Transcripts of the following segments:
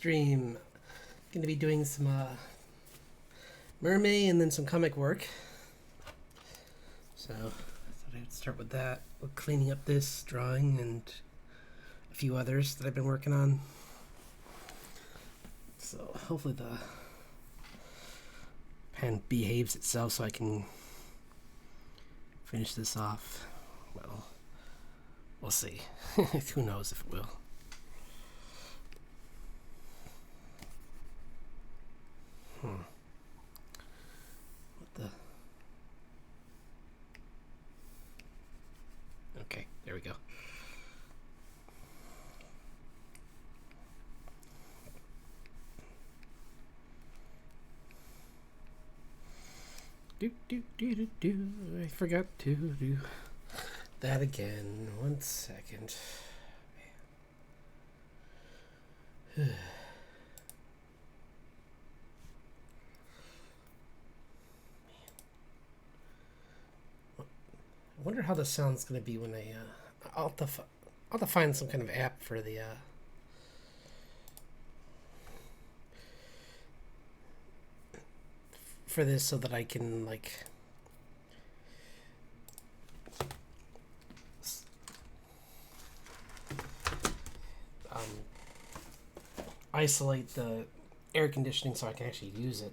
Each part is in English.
stream. Going to be doing some Mermay and then some comic work. So I thought I'd start with that, with cleaning up this drawing and a few others that I've been working on. So hopefully the pen behaves itself so I can finish this off. Well, we'll see. Who knows if it will. What the? Okay, there we go. I forgot to do that again. 1 second. I wonder how the sound's going to be when I'll have to find some kind of app for the for this so that I can like isolate the air conditioning so I can actually use it.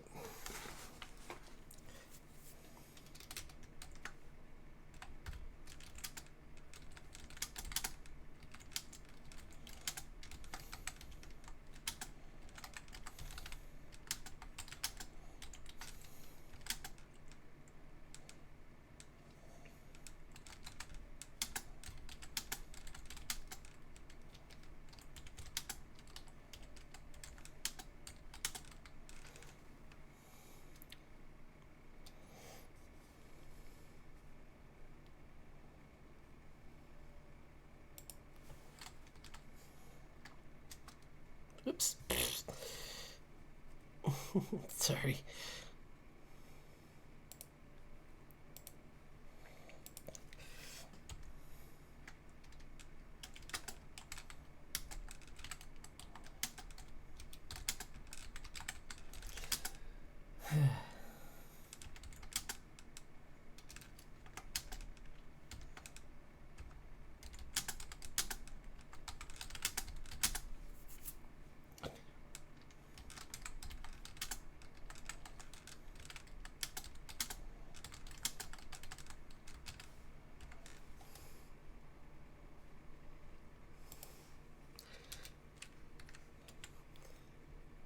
Oops. Sorry.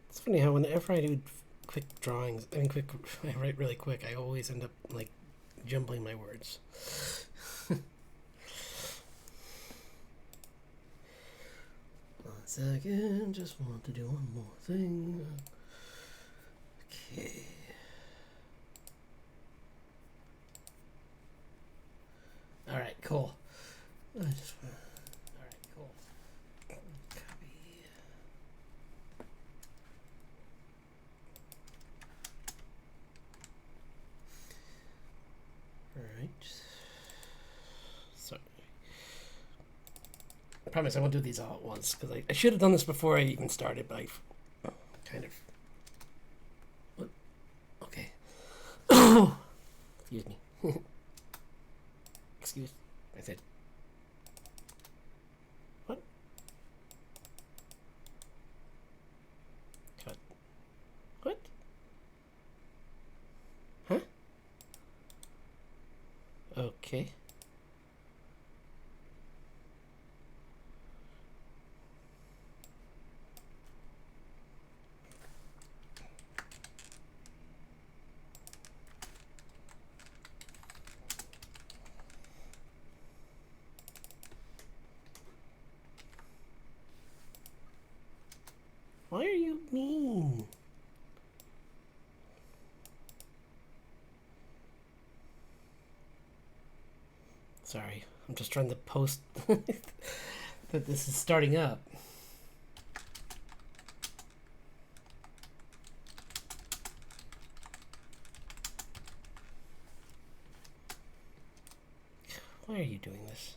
It's funny how whenever I do quick drawings, I write really quick, I always end up like jumbling my words. 1 second, just want to do one more thing. Okay. All right, cool. All right, cool. Copy. All right. Sorry. I promise I won't do these all at once because I should have done this before I even started, but I kind of. What? Okay. Excuse me. Excuse. I said. What? Cut. What? Huh? Okay. Why are you mean? Sorry, I'm just trying to post that this is starting up. Why are you doing this?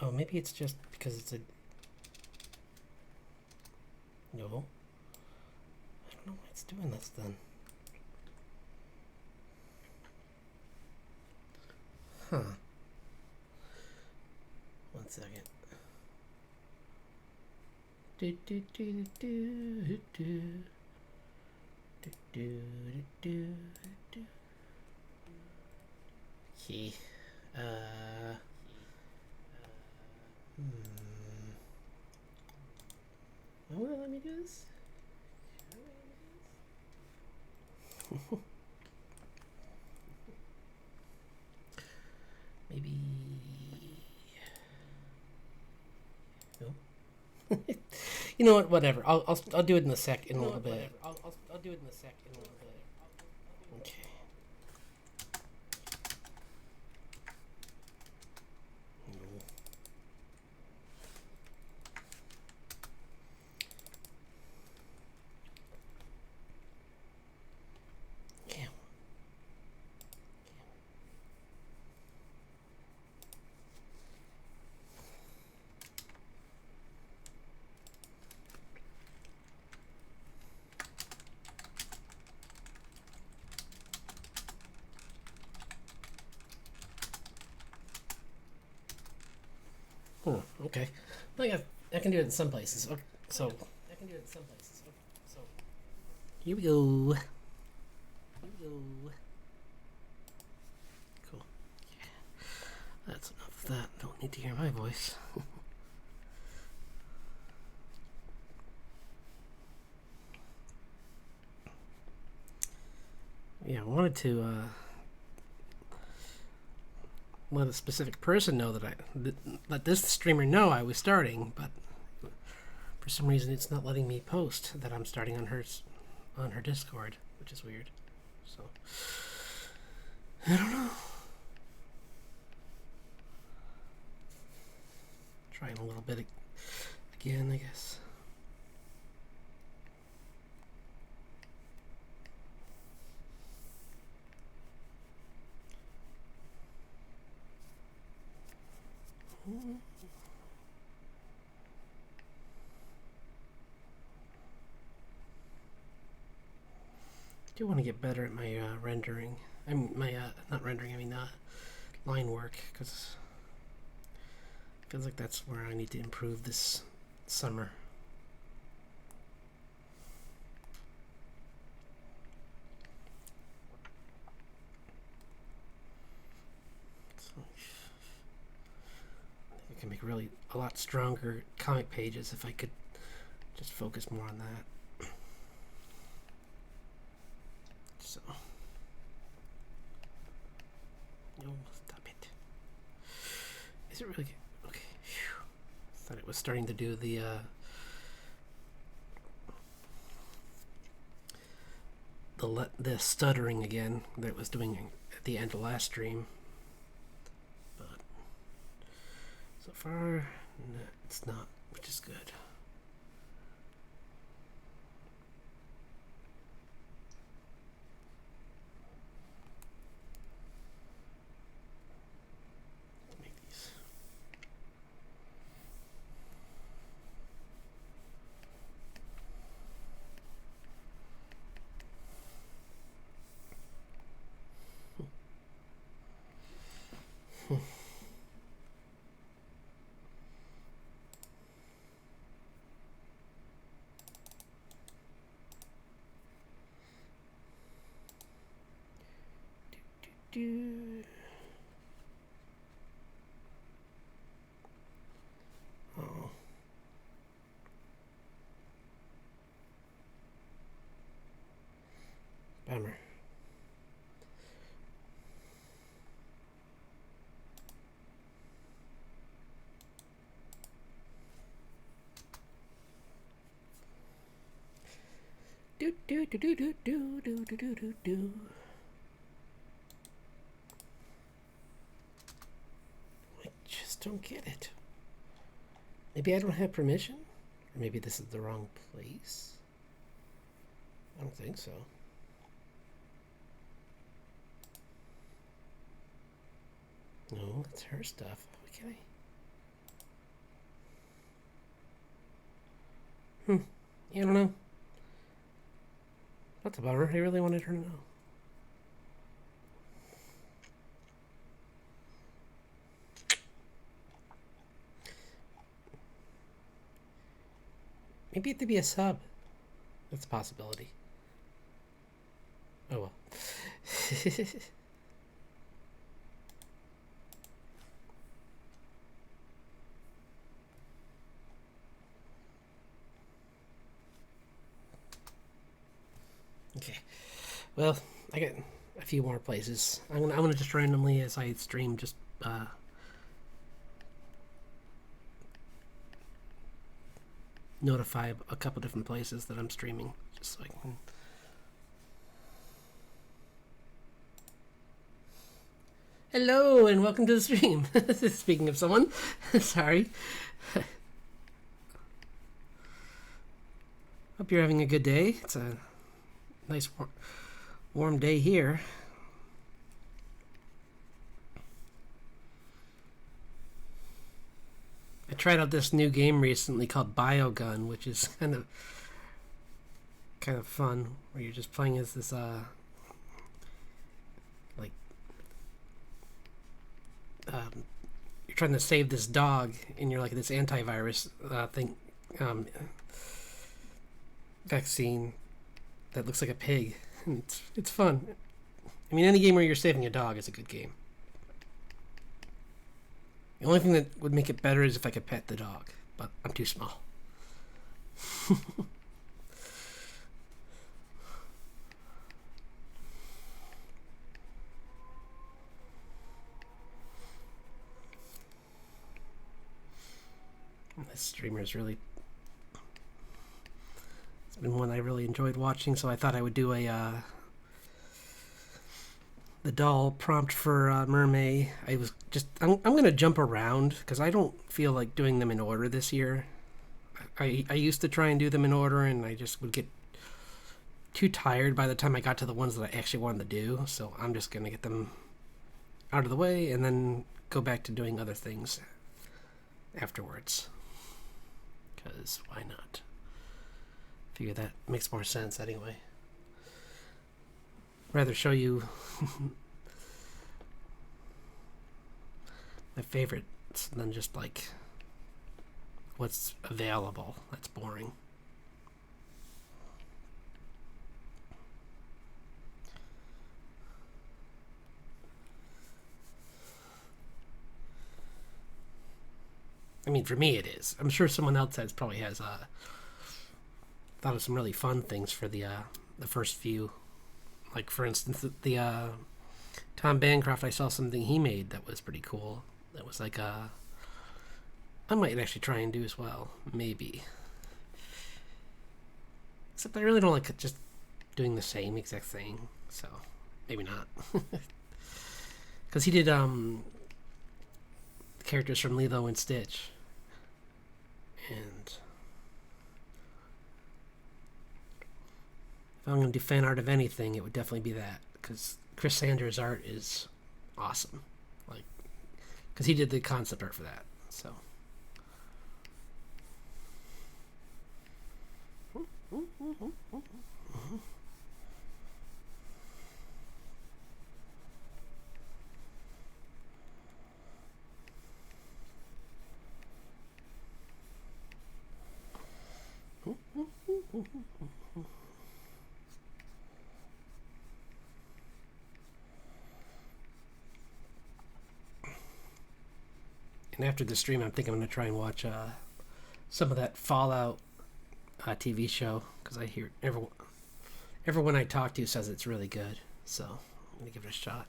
Oh, maybe it's just because it's a No. I don't know why it's doing this then. Huh. 1 second. Do do do do do do do do do. Okay. Will it let me do this? Maybe. No. You know what? Whatever. I'll do it in a sec. In a little bit. I'll do it in a sec. In a little bit. Okay. No. Yeah. Okay. I can do it in some places. Okay, so I can do it in some places. Okay, so here we go. Here we go. Cool. Yeah. That's enough of that. Don't need to hear my voice. Yeah, I wanted to let a specific person know that let this streamer know I was starting, but for some reason it's not letting me post that I'm starting on her Discord, which is weird. So I don't know. Trying a little bit again, I guess. I do want to get better at my rendering. I mean, my not rendering. I mean line work, because it feels like that's where I need to improve this summer. So, I can make really a lot stronger comic pages if I could just focus more on that. So, no, stop it. Is it really okay? Whew. Thought it was starting to do the stuttering again that it was doing at the end of last stream, but so far no, it's not, which is good. Make these. Do. Oh. Bummer. Do do do do do do do do do do do. I just don't get it. Maybe I don't have permission? Or maybe this is the wrong place? I don't think so. No, that's her stuff. Okay. I don't know. That's a bummer. I really wanted her to know. Maybe it could be a sub. That's a possibility. Oh well. Okay. Well, I got a few more places. I'm gonna just randomly, as I stream, just notify a couple different places that I'm streaming, just so I can. Hello and welcome to the stream. Speaking of someone, sorry. Hope you're having a good day. It's a nice warm day here. I tried out this new game recently called Biogun, which is kind of fun, where you're just playing as this like you're trying to save this dog, and you're like this antivirus thing vaccine that looks like a pig. It's fun. I mean, any game where you're saving a dog is a good game. The only thing that would make it better is if I could pet the dog, but I'm too small. This streamer is really... It's been one I really enjoyed watching, so I thought I would do a... the doll prompt for Mermay. I'm gonna jump around because I don't feel like doing them in order this year. I used to try and do them in order, and I just would get too tired by the time I got to the ones that I actually wanted to do. So I'm just gonna get them out of the way and then go back to doing other things afterwards. Because why not? Figure that makes more sense anyway. Rather show you my favorites than just like what's available. That's boring. I mean, for me it is. I'm sure someone else probably has thought of some really fun things for the first few. Like, for instance, the Tom Bancroft, I saw something he made that was pretty cool. That was like I might actually try and do as well. Maybe. Except I really don't like just doing the same exact thing. So, maybe not. Because he did characters from Lilo and Stitch. And... if I'm going to do fan art of anything, it would definitely be that. Because Chris Sanders' art is awesome. Like, because he did the concept art for that. So. And after the stream, I think I'm going to try and watch some of that Fallout TV show, because I hear everyone I talk to says it's really good. So I'm going to give it a shot.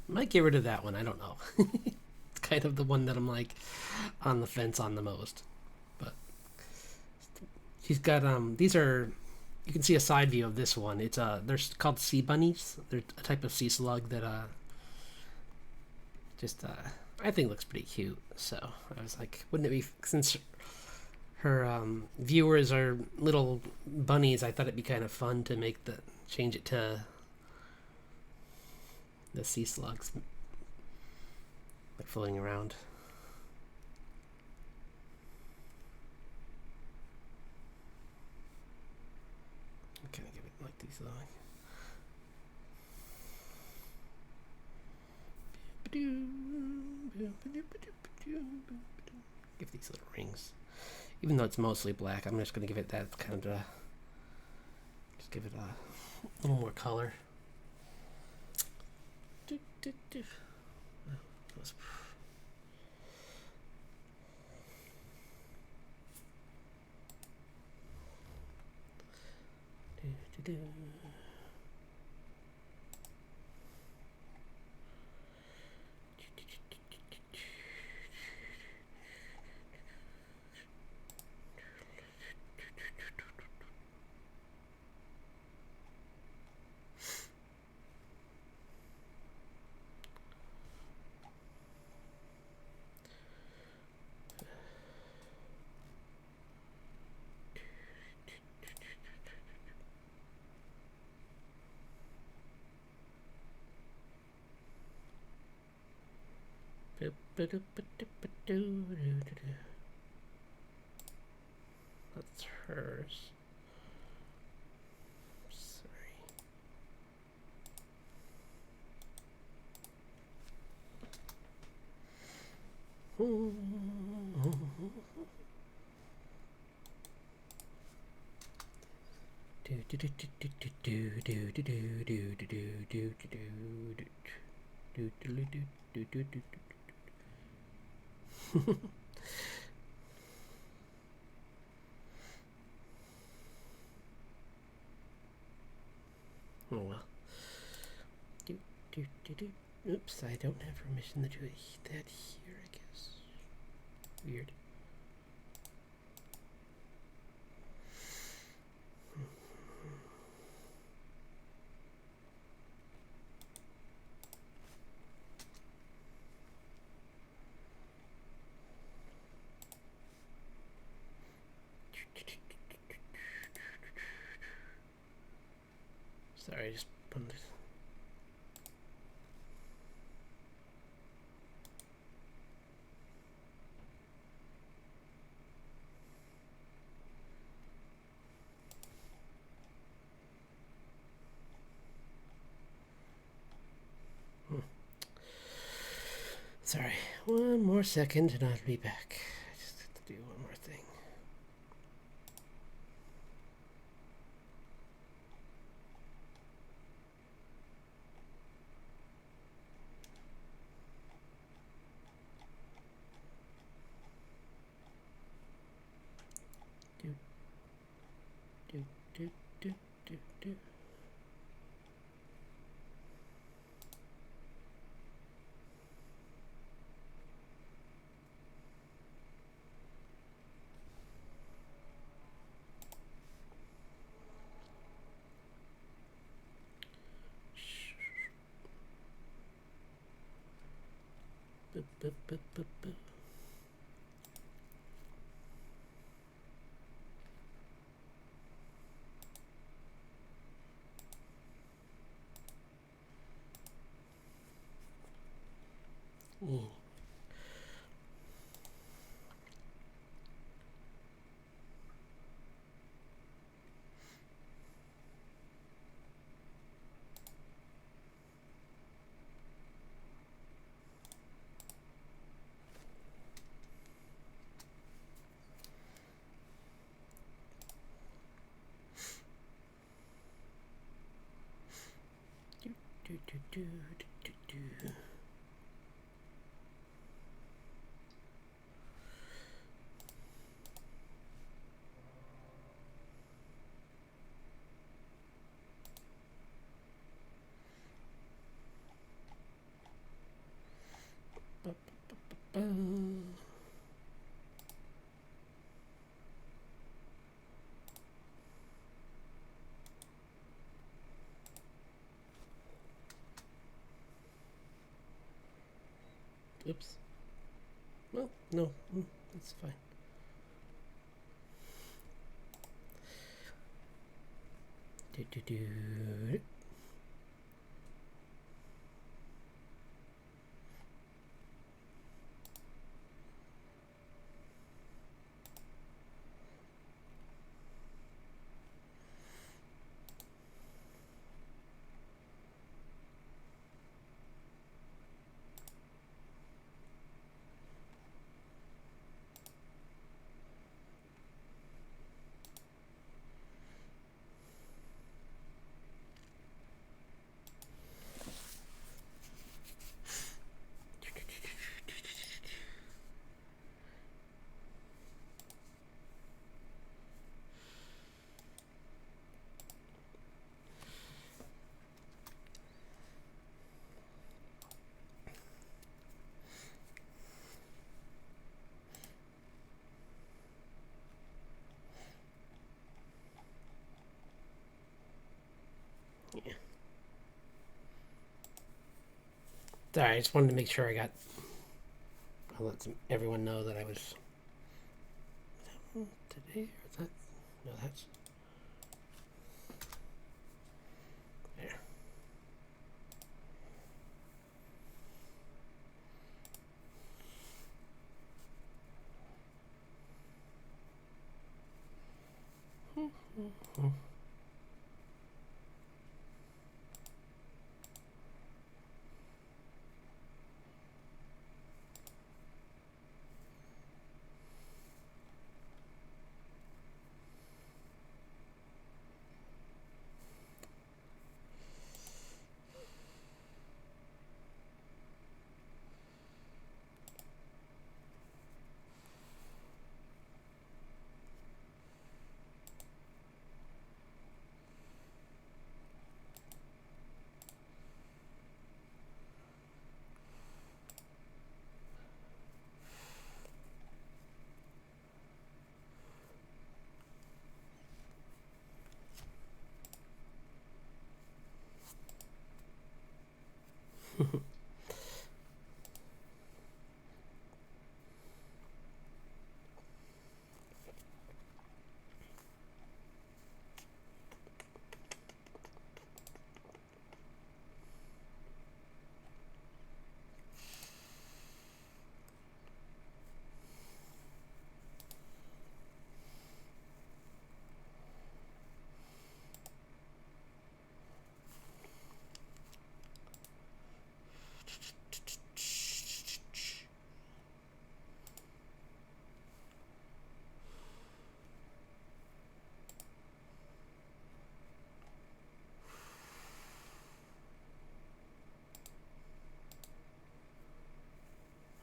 Might get rid of that one. I don't know. It's kind of the one that I'm like on the fence on the most. But He's got these are, you can see a side view of this one. It's they're called sea bunnies. They're a type of sea slug that just I think looks pretty cute. So I was like, wouldn't it be, since her viewers are little bunnies, I thought it'd be kind of fun to change it to the sea slugs like floating around. I'm gonna give it like these long. Give these little rings. Even though it's mostly black, I'm just gonna give it that kind of just give it a little more color. That's hers. Sorry. Oh well. Oops, I don't have permission to do that here, I guess. Weird. Sorry, I just put this. Sorry, one more second and I'll be back. I just have to do one more thing. Do. Boop. Do. Oops. Well, no, that's fine. Do do do. Yeah. Sorry, I just wanted to make sure I let everyone know that I was. Is that today or is that? No, that's. There.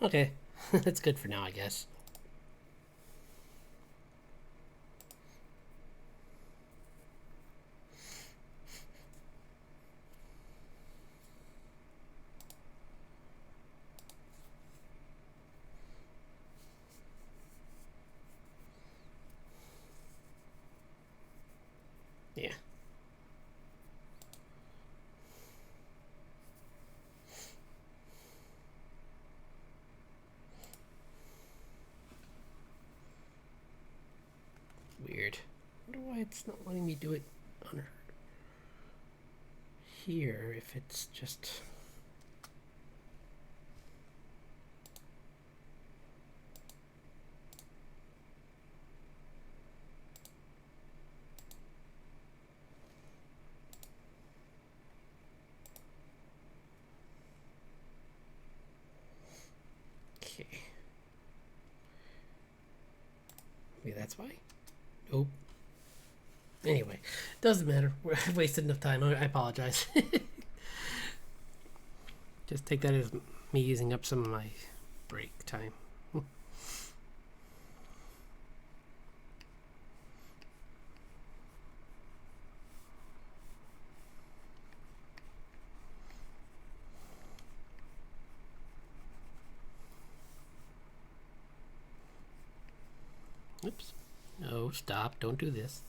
Okay, that's good for now, I guess. Yeah. Weird. I wonder why it's not letting me do it on here if it's just. Okay. Maybe that's why. Nope. Anyway, doesn't matter. I've wasted enough time. I apologize. Just take that as me using up some of my break time. Oops. No, stop. Don't do this.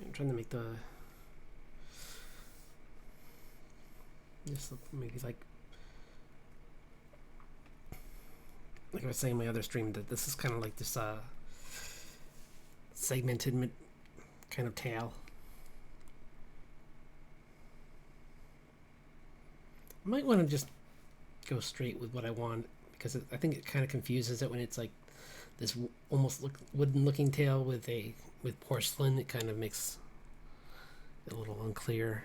I'm trying to make the just maybe like I was saying in my other stream, that this is kind of like this segmented kind of tail. I might want to just go straight with what I want, because I think it kind of confuses it when it's like this almost wooden looking tail with porcelain. It kind of makes it a little unclear.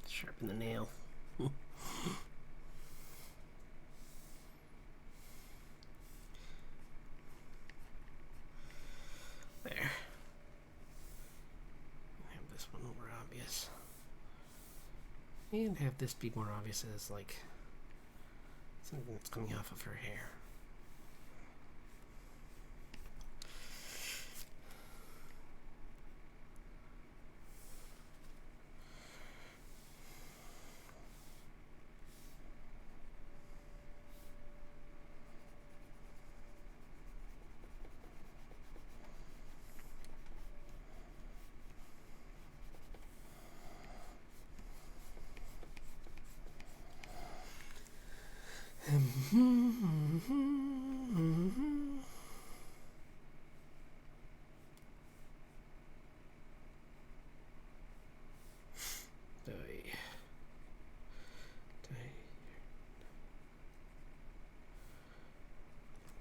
Sharpen the nail. There. Have this one more obvious. And have this be more obvious as like something that's coming off of her hair.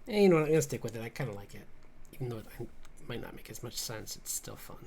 And you know what, I'm gonna stick with it. I kind of like it, even though it might not make as much sense. It's still fun.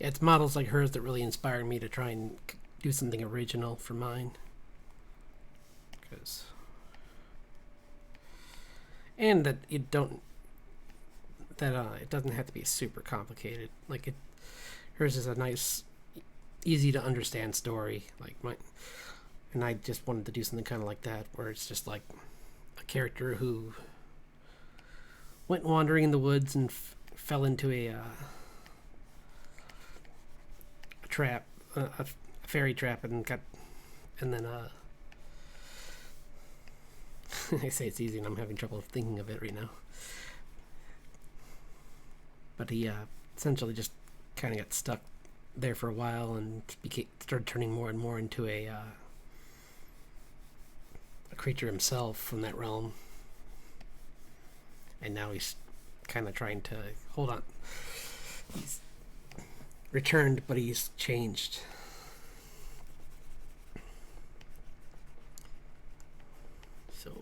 It's models like hers that really inspired me to try and do something original for mine. And that you don't that it doesn't have to be super complicated. Like hers is a nice, easy to understand story. And I just wanted to do something kind of like that, where it's just like a character who went wandering in the woods and fell into a trap, a fairy trap, and then I say it's easy, and I'm having trouble thinking of it right now. But he essentially just kind of got stuck there for a while and started turning more and more into a creature himself from that realm. And now he's kind of trying to hold on. He's returned, but he's changed. So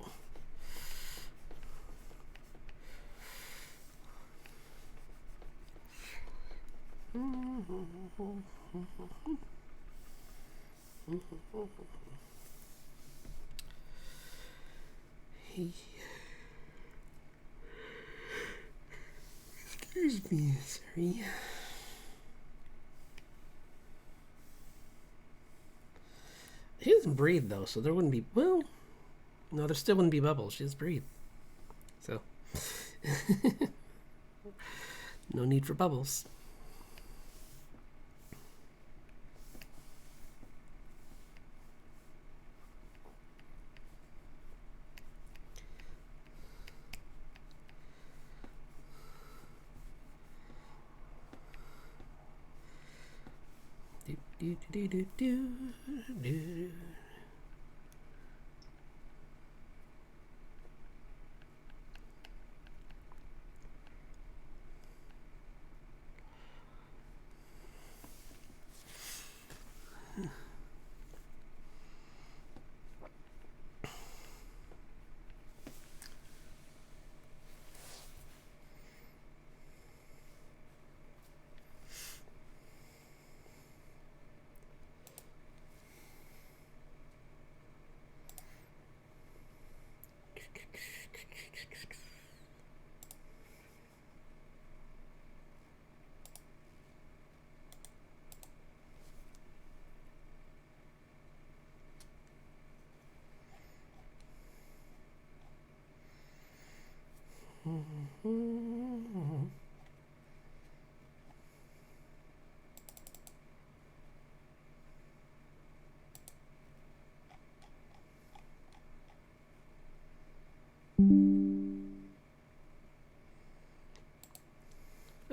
excuse me, sorry. He doesn't breathe though, so there wouldn't be. Well, no, there still wouldn't be bubbles. She doesn't breathe, so no need for bubbles. Do, do, do, do, do.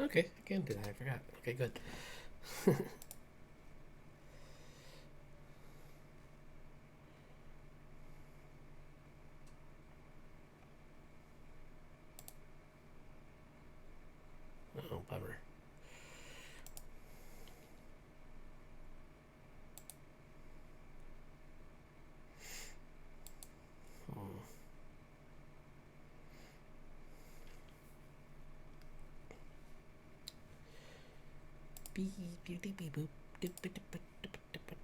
Okay, I can do that. I forgot. Okay, good. Oh, bummer. Beep, beep, beep, beep, boop. Dip, dip, dip, dip, dip, dip, dip.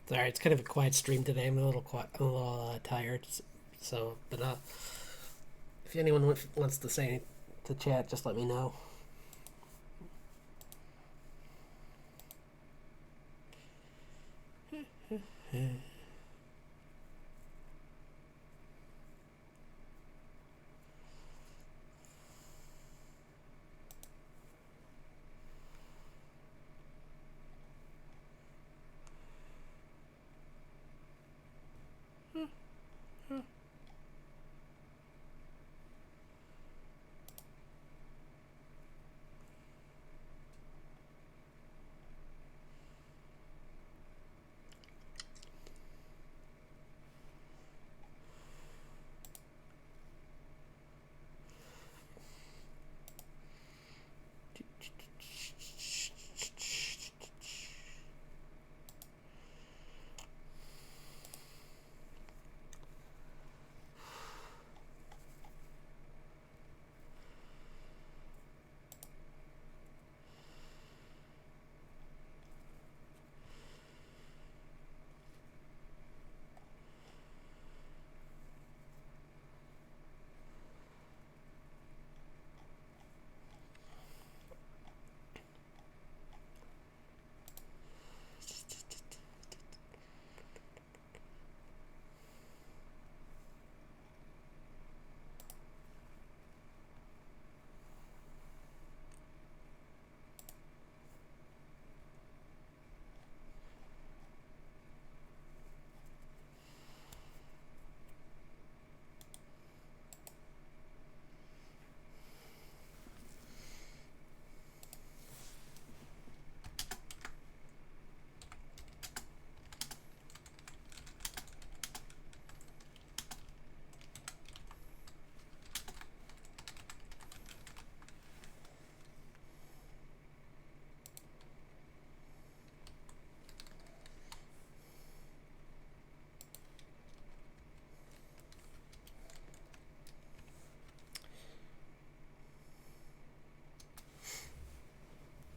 Sorry, it's kind of a quiet stream today. I'm a little quiet, a little tired. So, but if anyone wants to say to chat, just let me know.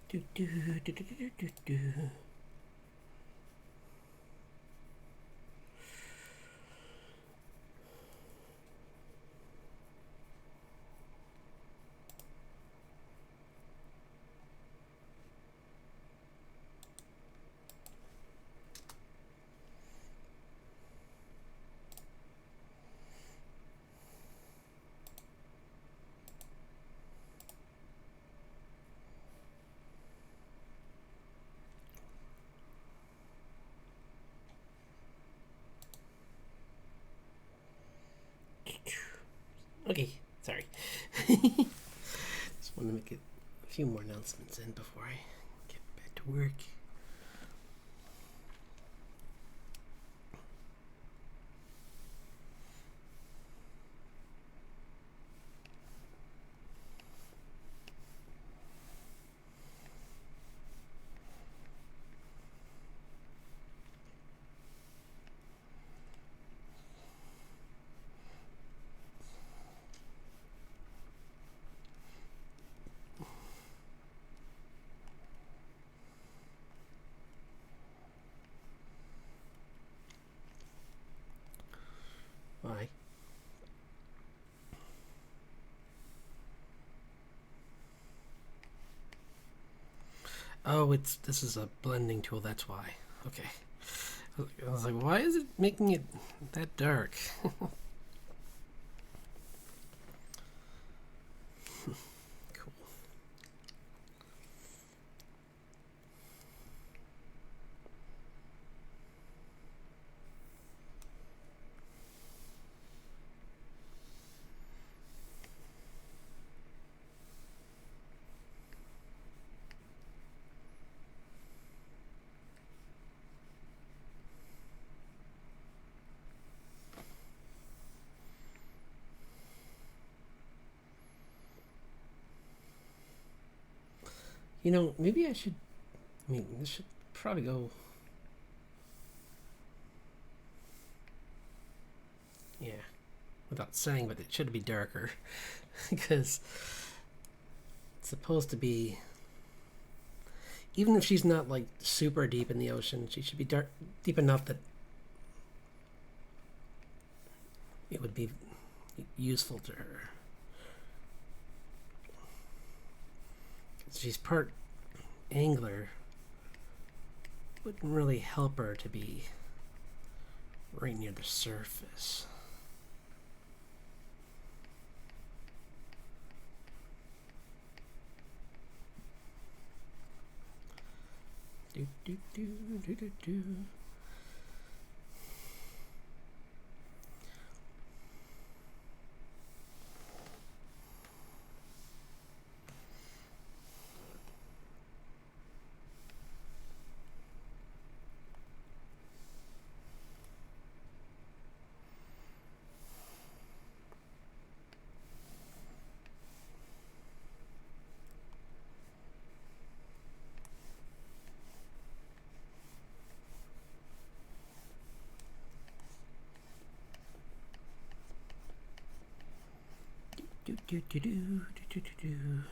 Do, do, do, do, do, do, do. Okay, sorry. Just want to make a few more announcements in before I get back to work. Why? Oh, this is a blending tool. That's why. Okay. I was like, why is it making it that dark? Cool. You know, maybe I should. I mean, this should probably go. Yeah, without saying, but it should be darker because it's supposed to be. Even if she's not like super deep in the ocean, she should be deep enough that it would be useful to her. She's part angler. Wouldn't really help her to be right near the surface. Do do do do do do. Do do do do do do do.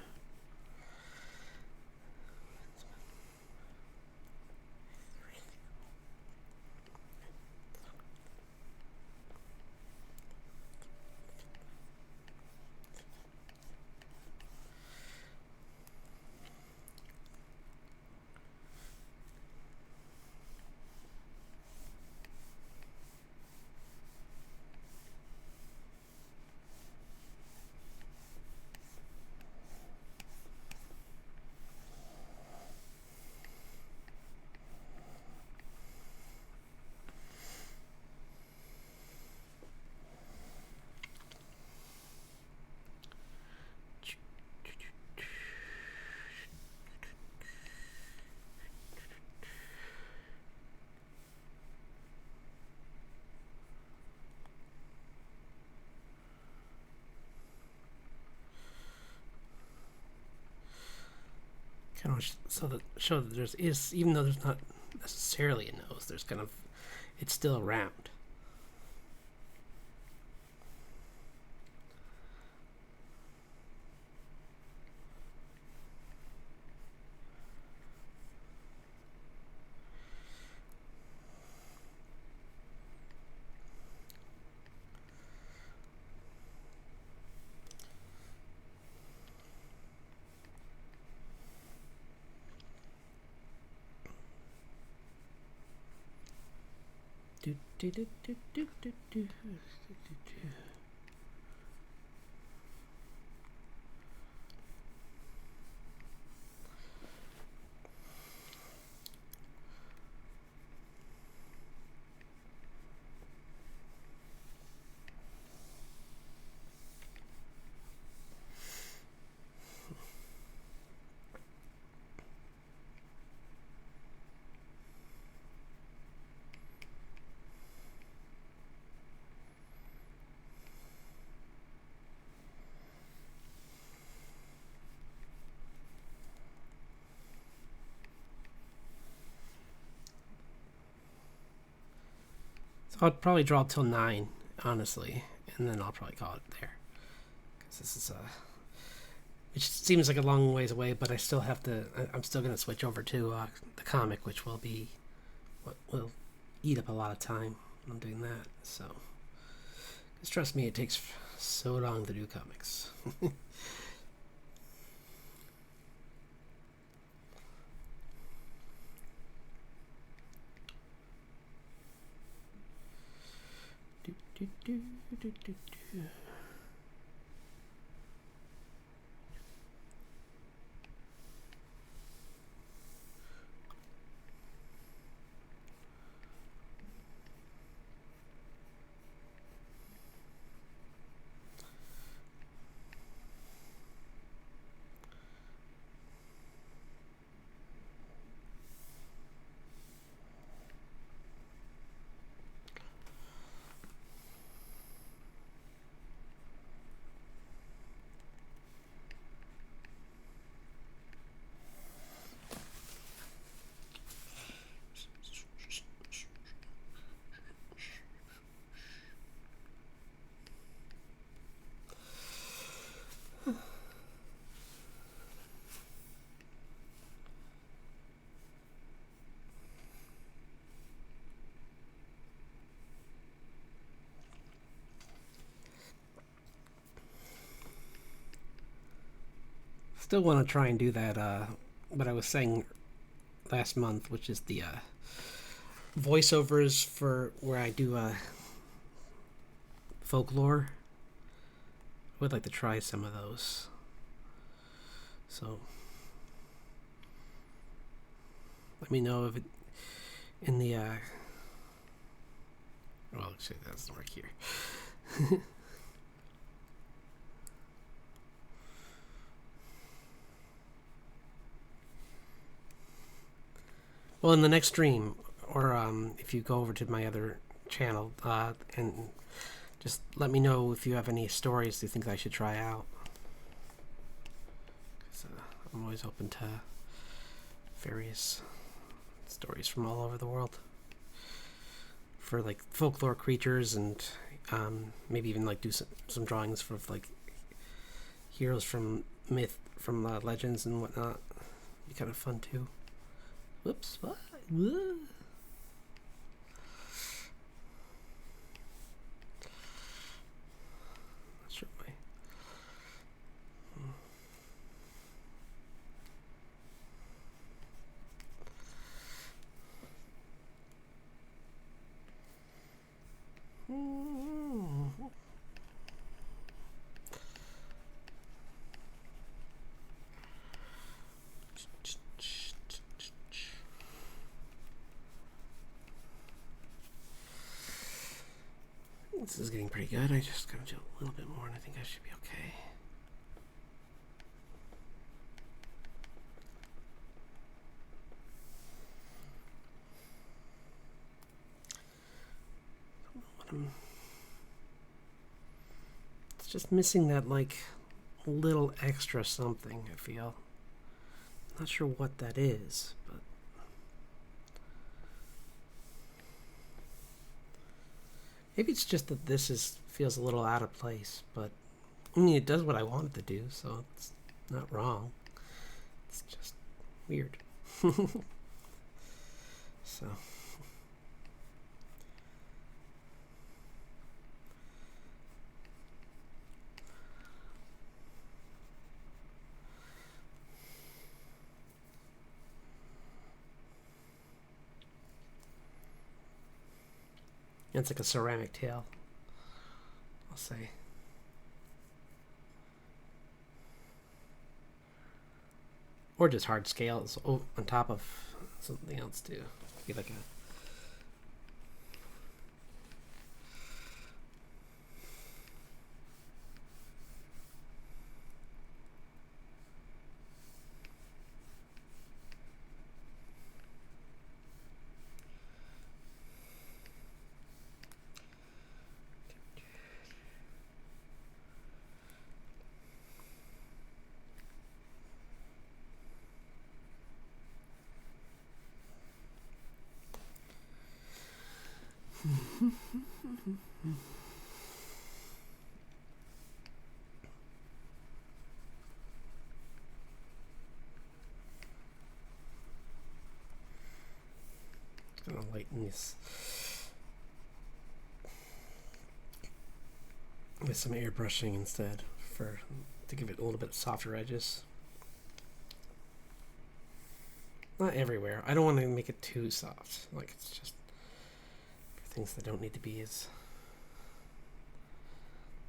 Kind of so that show that there's is even though there's not necessarily a nose, there's kind of it's still round. So I'll probably draw till 9, honestly, and then I'll probably call it there. Because this is which seems like a long ways away, but I still have to. I'm still gonna switch over to the comic, which will be what will eat up a lot of time when I'm doing that. So, because trust me, it takes so long to do comics. do, do, do, do, do. Still want to try and do that. What I was saying last month, which is the voiceovers for where I do folklore. I would like to try some of those. So let me know if it in the well, actually that doesn't work here. Well, in the next stream, or if you go over to my other channel, and just let me know if you have any stories you think I should try out. 'Cause, I'm always open to various stories from all over the world for like folklore creatures, and maybe even like do some drawings for like heroes from myth, from legends and whatnot. Be kind of fun too. Whoops! What? Whoa. Not sure why. This is getting pretty good. I just gotta do a little bit more and I think I should be okay. It's just missing that like little extra something, I feel. Not sure what that is, but maybe it's just that this feels a little out of place, but I mean it does what I want it to do, so it's not wrong. It's just weird. So And it's like a ceramic tail, I'll say. Or just hard scales on top of something else too. Be like a gonna lighten this with some airbrushing instead to give it a little bit softer edges. Not everywhere. I don't want to make it too soft. Like it's just for things that don't need to be as.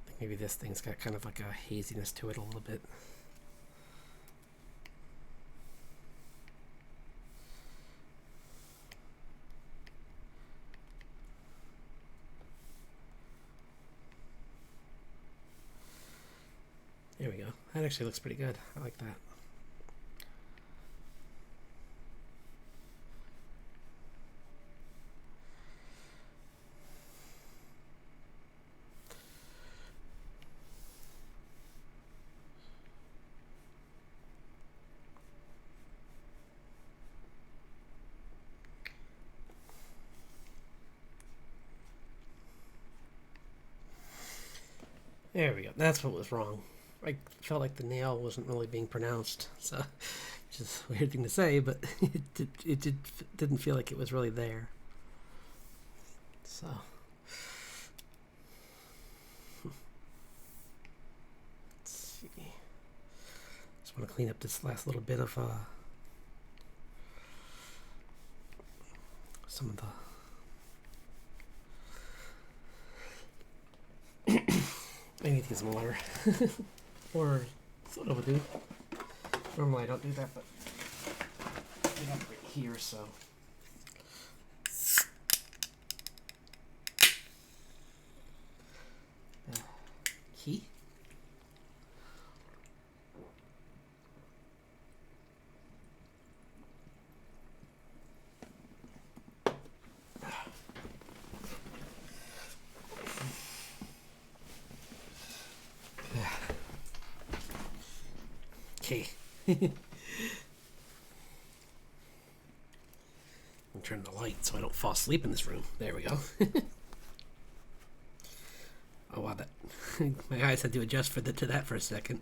Like maybe this thing's got kind of like a haziness to it a little bit. There we go. That actually looks pretty good. I like that. There we go. That's what was wrong. I felt like the nail wasn't really being pronounced, so which is a weird thing to say, but didn't feel like it was really there. So let's see. Just want to clean up this last little bit of some of the. I need to get some water. Or soda would do. Normally I don't do that, but I got it right here, so. Key? Okay. I'm turning the light so I don't fall asleep in this room. There we go. Oh wow, that my eyes had to adjust to that for a second.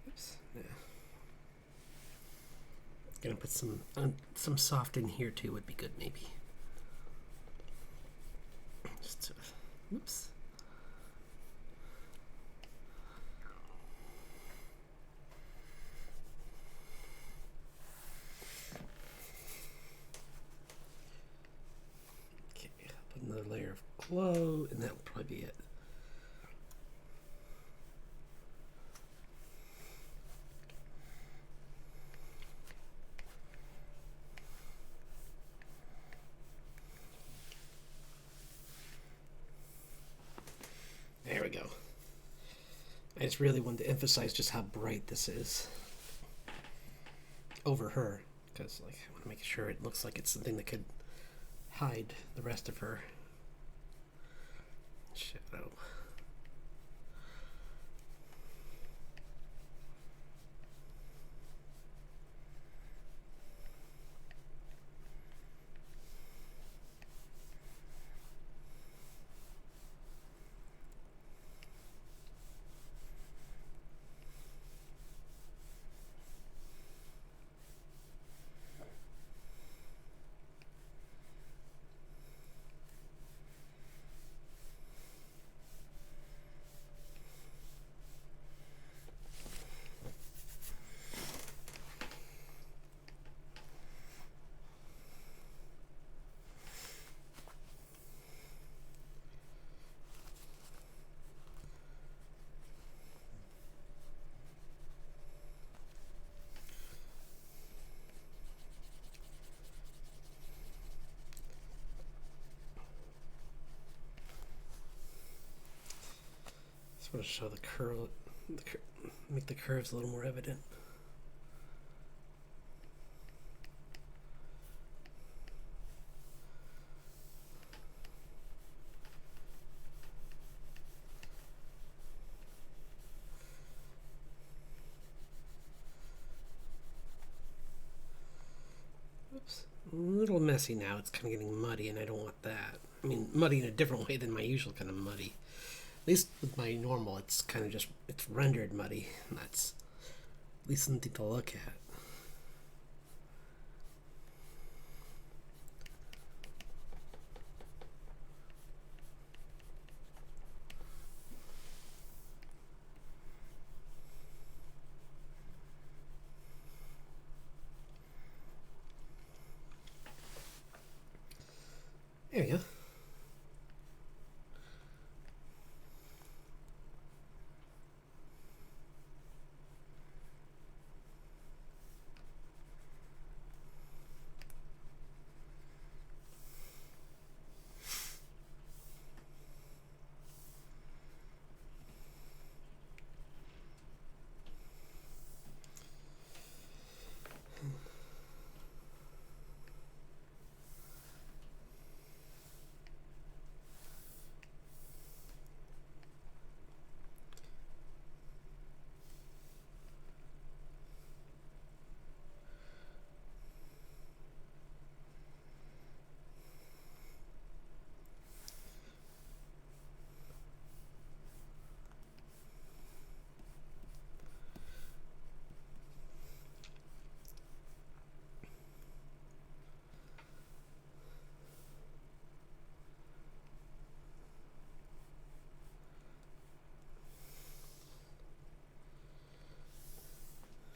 Oops. Yeah. Gonna put some soft in here too would be good maybe. Just oops. Okay, put another layer of glow, and that will probably be it. There we go. I just really wanted to emphasize just how bright this is over her, because like I want to make sure it looks like it's something that could hide the rest of her shadow. just want to show the curl, make the curves a little more evident. Oops. A little messy now. It's kind of getting muddy, and I don't want that. I mean, muddy in a different way than my usual kind of muddy. At least with my normal, it's kind of just, it's rendered muddy. And that's at least something to look at. There we go.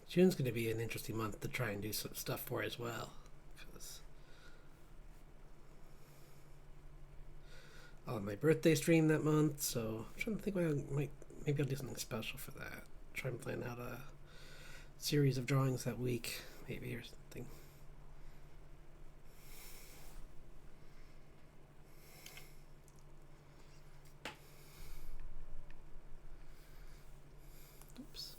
June's going to be an interesting month to try and do some stuff for as well. Because I'll have my birthday stream that month, so I'm trying to think maybe I'll do something special for that. Try and plan out a series of drawings that week, maybe, or something. Oops.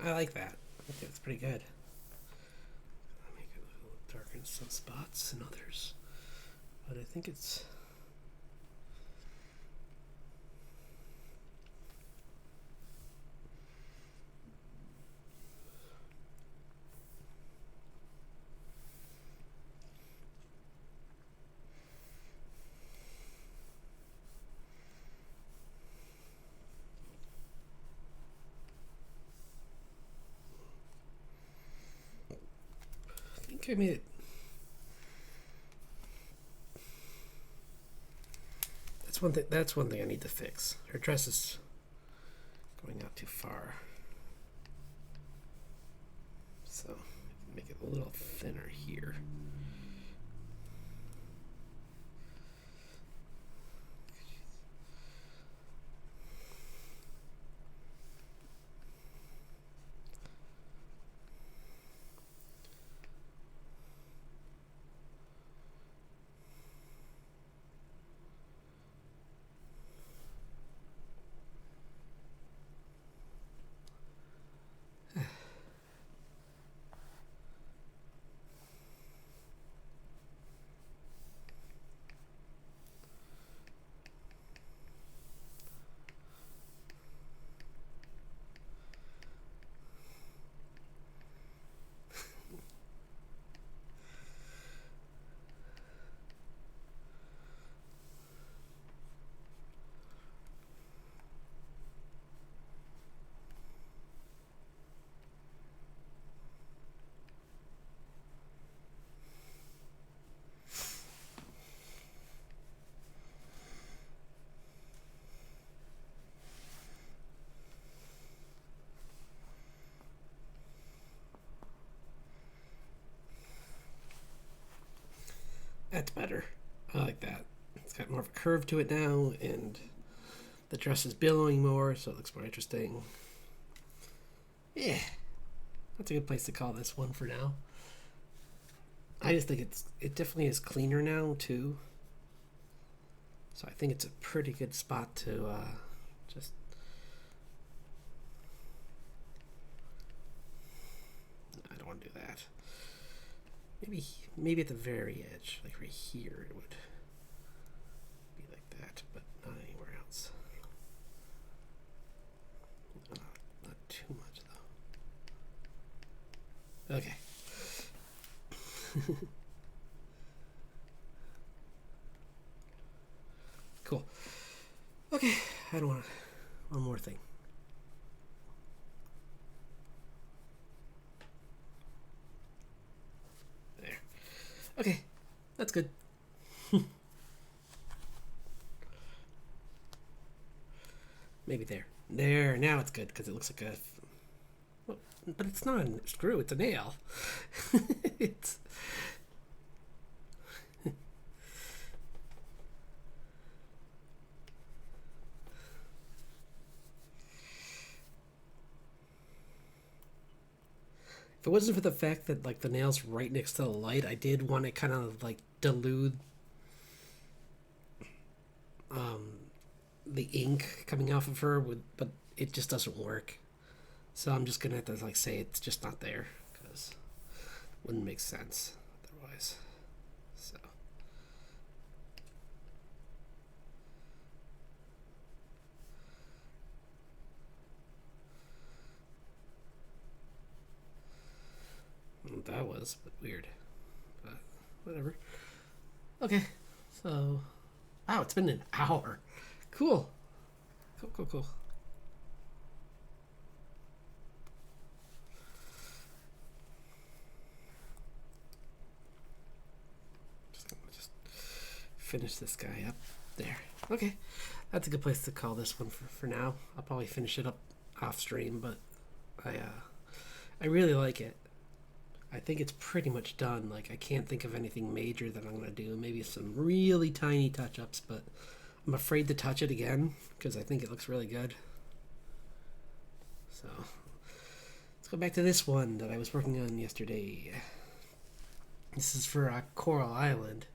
I like that. I think that's pretty good. I'll make it a little darker in some spots and others. But I think it's... I think I made it... That's one thing I need to fix. Her dress is going out too far. So, make it a little thinner here. That's better. I like that. It's got more of a curve to it now, and the dress is billowing more, so it looks more interesting. Yeah, that's a good place to call this one for now. I just think it definitely is cleaner now too. So I think it's a pretty good spot to just. I don't want to do that. Maybe at the very edge, like right here, it would be like that, but not anywhere else. Not too much though. Okay. Cool. Okay, I don't want to. One more thing. There. Okay, that's good. Maybe there. There, now it's good because it looks like a. Well, but it's not a screw, it's a nail. It's. If it wasn't for the fact that like the nail's right next to the light, I did want to kind of like dilute the ink coming off of her, but it just doesn't work. So I'm just gonna have to like say it's just not there because it wouldn't make sense otherwise. So. That was weird, but whatever. Okay, so wow, it's been an hour. Cool. Cool. Just finish this guy up there. Okay, that's a good place to call this one for now. I'll probably finish it up off stream, but I really like it. I think it's pretty much done. Like, I can't think of anything major that I'm going to do. Maybe some really tiny touch-ups, but I'm afraid to touch it again because I think it looks really good. So, let's go back to this one that I was working on yesterday. This is for Coral Island.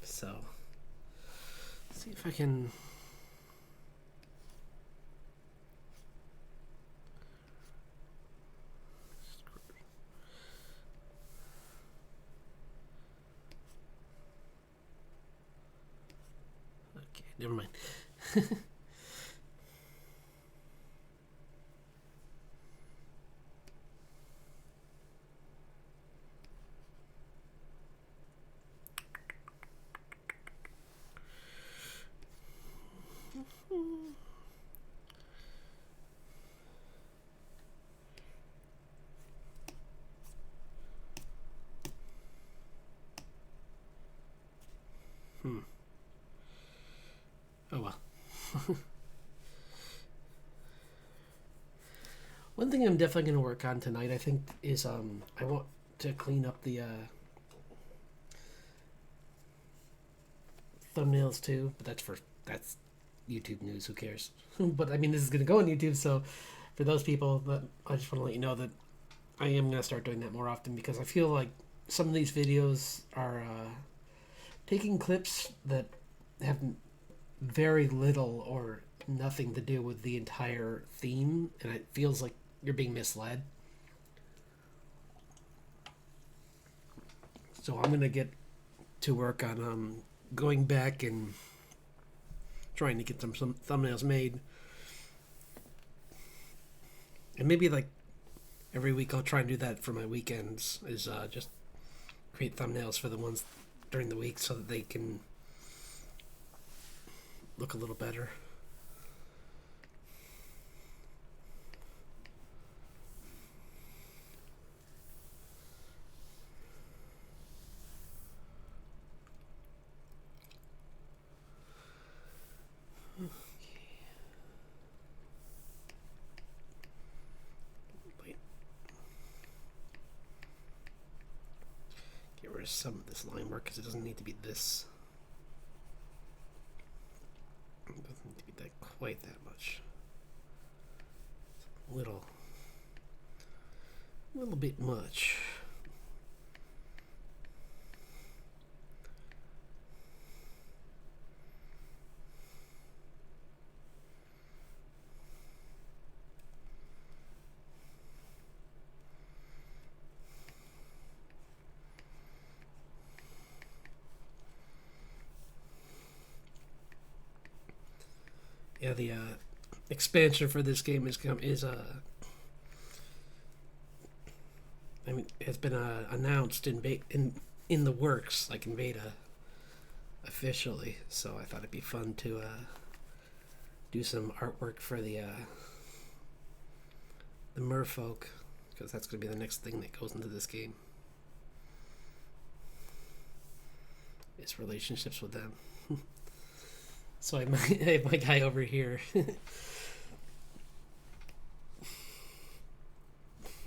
So, let's see if I can... Never mind. Oh well. One thing I'm definitely going to work on tonight, I think, is I want to clean up the thumbnails too, but that's YouTube news. Who cares? But I mean, this is going to go on YouTube, so for those people, I just want to let you know that I am going to start doing that more often because I feel like some of these videos are taking clips that have very little or nothing to do with the entire theme, and it feels like you're being misled. So I'm gonna get to work on going back and trying to get some thumbnails made, and maybe like every week I'll try and do that for my weekends. Is just create thumbnails for the ones during the week so that they can look a little better. Get rid where some of this line work, because it doesn't need to be this. It doesn't need to be that quite that much. It's a little bit much. Yeah, the expansion for this game has been announced in the works, like in beta, officially. So I thought it'd be fun to do some artwork for the merfolk, because that's going to be the next thing that goes into this game. Is relationships with them. So I have my guy over here.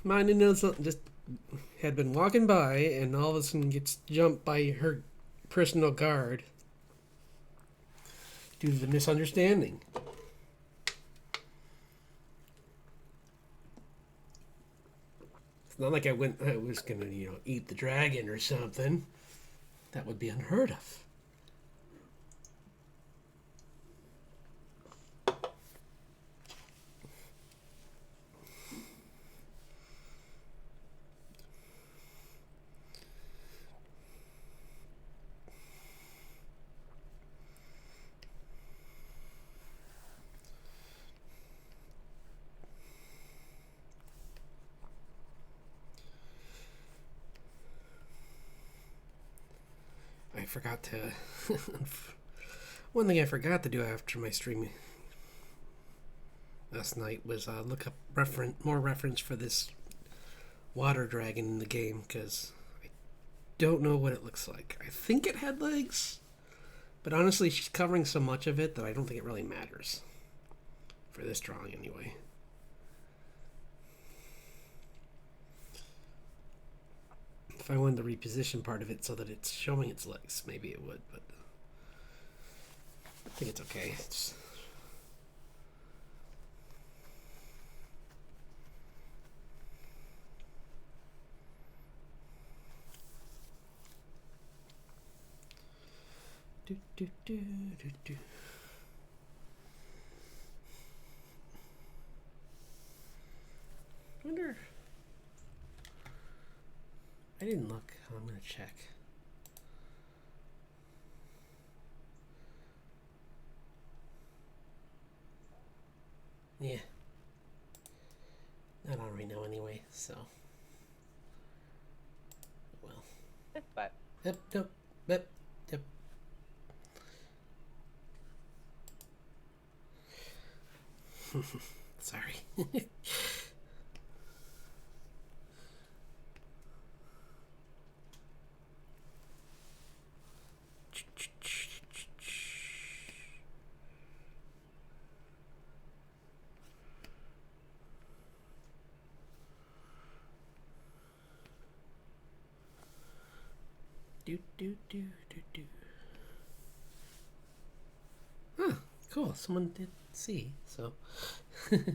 Mind to know something, just had been walking by and all of a sudden gets jumped by her personal guard due to the misunderstanding. It's not like I was gonna, eat the dragon or something. That would be unheard of. I forgot to... One thing I forgot to do after my stream last night was look up more reference for this water dragon in the game, because I don't know what it looks like. I think it had legs, but honestly she's covering so much of it that I don't think it really matters. For this drawing anyway. If I wanted to reposition part of it so that it's showing its legs, maybe it would, but I think it's okay. It's... Wonder... I didn't look. I'm gonna check. Yeah. Not on right now anyway, so. Well. But. Yep. Sorry. Do. Huh, cool. Someone did see, so maybe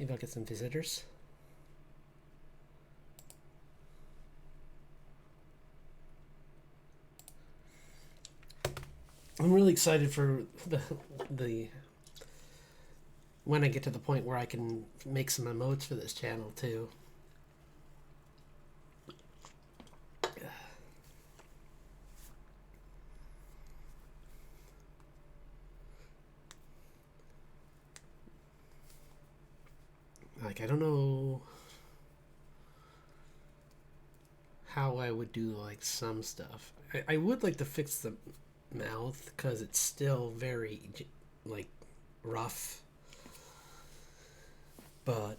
I'll get some visitors. I'm really excited for the when I get to the point where I can make some emotes for this channel too. Like, I don't know how I would do like some stuff. I would like to fix the mouth because it's still very like rough, but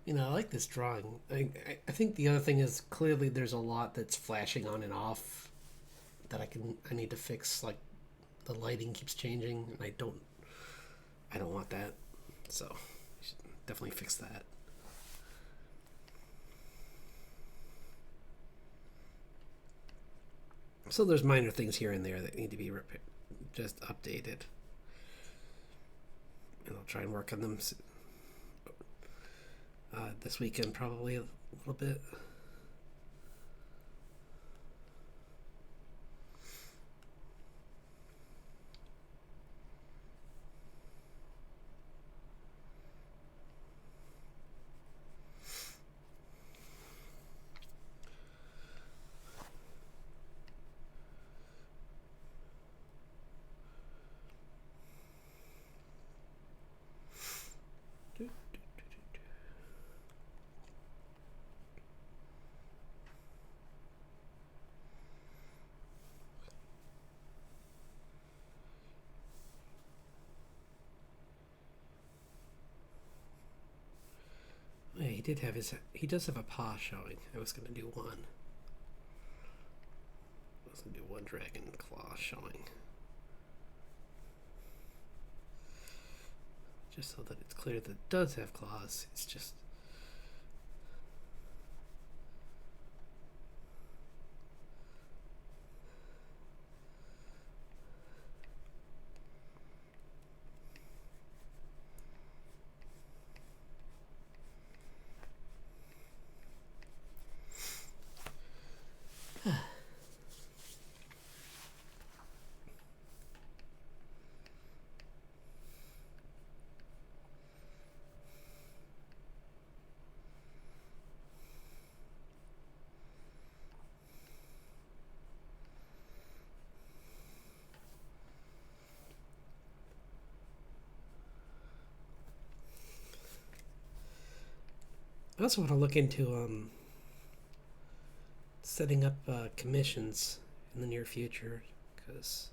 I like this drawing. I think the other thing is clearly there's a lot that's flashing on and off that I need to fix. Like the lighting keeps changing and I don't want that, so I should definitely fix that. So there's minor things here and there that need to be just updated. And I'll try and work on them this weekend probably a little bit. Yeah, he does have a paw showing. I was going to do one. I was going to do one dragon claw showing. Just so that it's clear that it does have claws. It's just... I also want to look into setting up commissions in the near future, because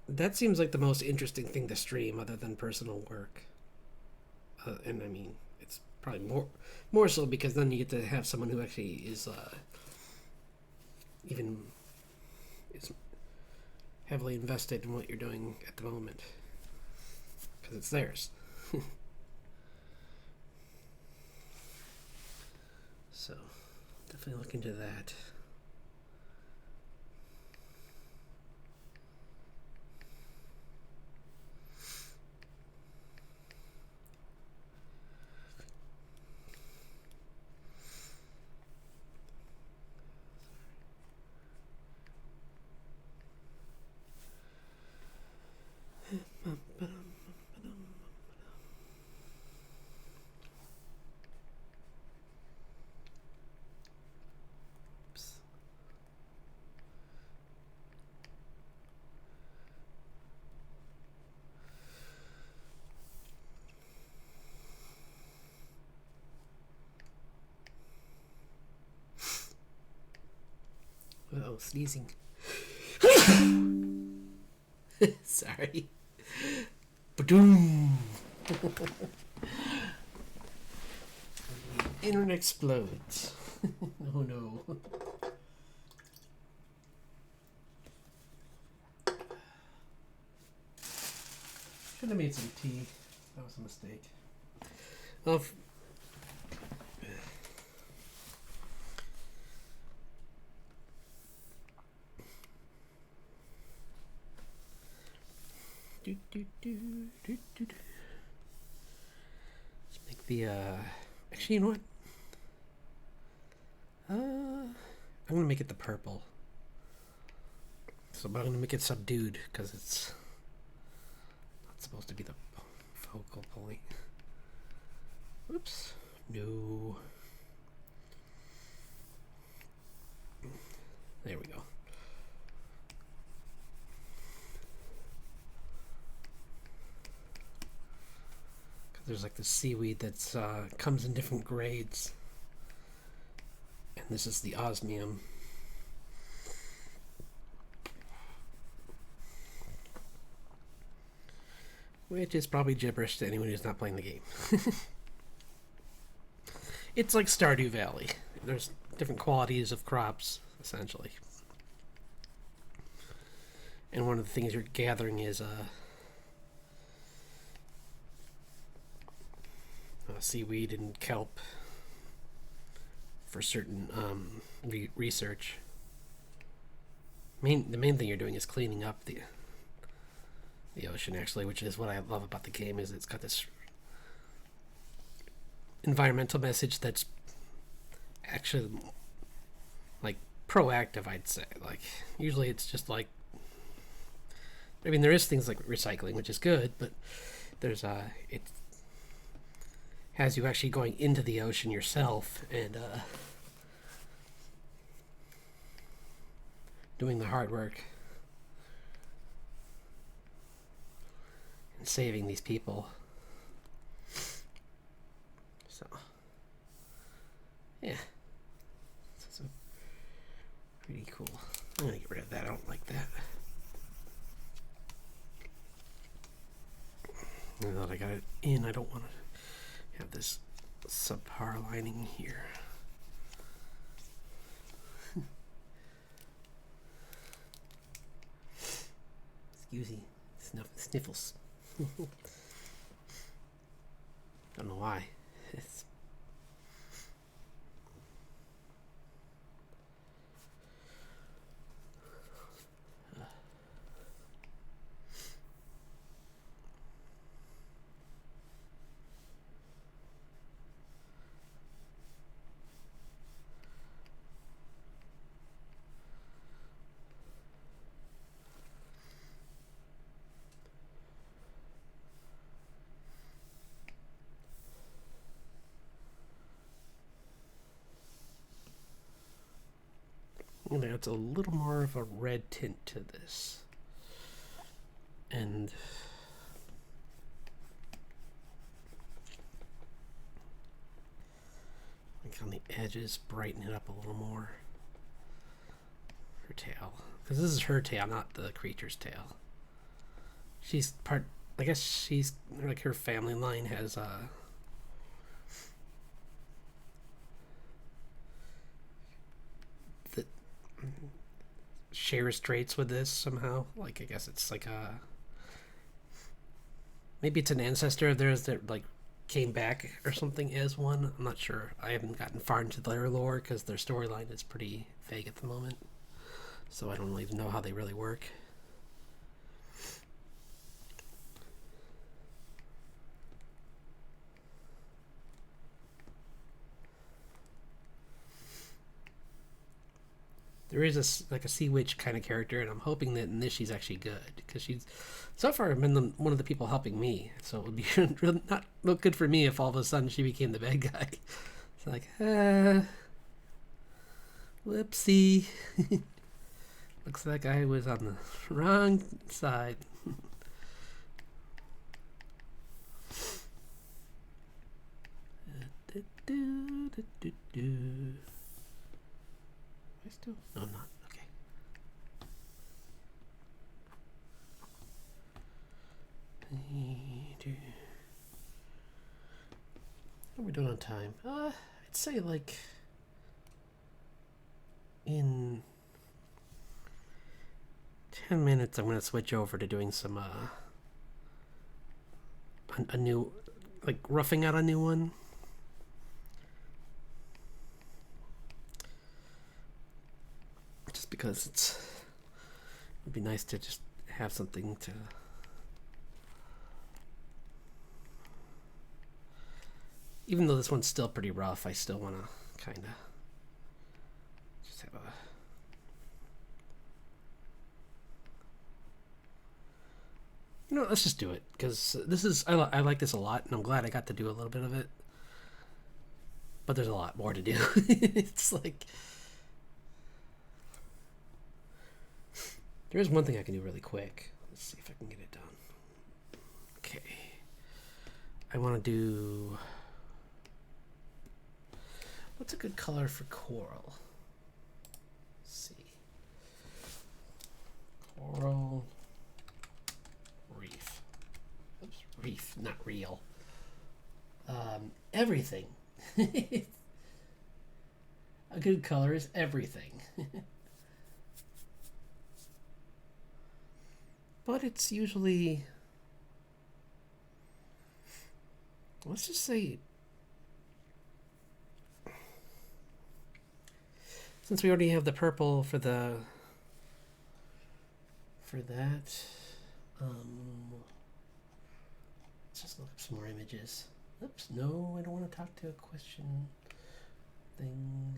that seems like the most interesting thing to stream other than personal work. And I mean, it's probably more so because then you get to have someone who actually is even is heavily invested in what you're doing at the moment, because it's theirs. So, definitely look into that. Oh, sneezing. Sorry. Ba-doom. Internet explodes. Oh no. Should have made some tea. That was a mistake. Well, let's make the actually, you know what? I'm gonna make it the purple. So I'm gonna make it subdued because it's not supposed to be the focal point. Oops. No. There we go. There's like this seaweed that's comes in different grades, and this is the osmium. Which is probably gibberish to anyone who's not playing the game. It's like Stardew Valley. There's different qualities of crops, essentially. And one of the things you're gathering is seaweed and kelp for certain research. the main thing you're doing is cleaning up the ocean, actually, which is what I love about the game. Is it's got this environmental message that's actually like proactive, I'd say. Like usually it's just like, I mean, there is things like recycling, which is good, but there's it has you actually going into the ocean yourself and doing the hard work and saving these people. So yeah, it's pretty cool. I'm gonna get rid of that. I don't like that. Now that I got it in, I don't want to have this subpar lining here. Excuse me, sniffles. Don't know why. It's I'm gonna add a little more of a red tint to this, and like on the edges, brighten it up a little more. Her tail, because this is her tail, not the creature's tail. She's part. I guess she's like her family line has that shares traits with this somehow. Like I guess it's like a maybe it's an ancestor of theirs that like came back or something as one. I'm not sure. I haven't gotten far into their lore because their storyline is pretty vague at the moment, so I don't even know how they really work. There is a sea witch kind of character, and I'm hoping that in this she's actually good, because she's so far been one of the people helping me. So it would be really not look good for me if all of a sudden she became the bad guy. It's like, whoopsie. Looks like I was on the wrong side. I still? No, I'm not. Okay. What are we doing on time? I'd say like in 10 minutes I'm going to switch over to doing some a new, like roughing out a new one. Just because it'd be nice to just have something to even though this one's still pretty rough, I still want to kind of just have a let's just do it, because this is I like this a lot, and I'm glad I got to do a little bit of it, but there's a lot more to do. It's like there is one thing I can do really quick. Let's see if I can get it done. Okay, I want to do, what's a good color for coral? Let's see, coral reef. Oops, reef, not real. Everything. A good color is everything. But it's usually, let's just say, since we already have the purple for the for that. Let's just look up some more images. Oops, no, I don't want to talk to a question thing.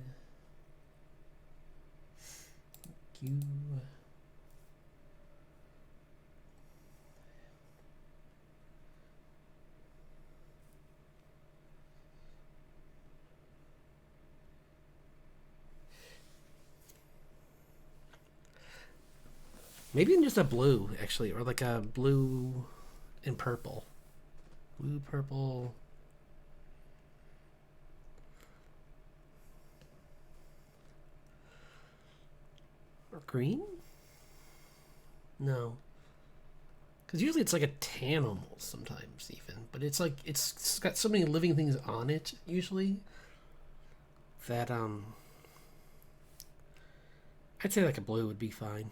Thank you. Maybe in just a blue, actually, or like a blue and purple. Blue, purple. Or green? No. Because usually it's like a tan almost sometimes even. But it's like, it's got so many living things on it, usually, that, I'd say like a blue would be fine.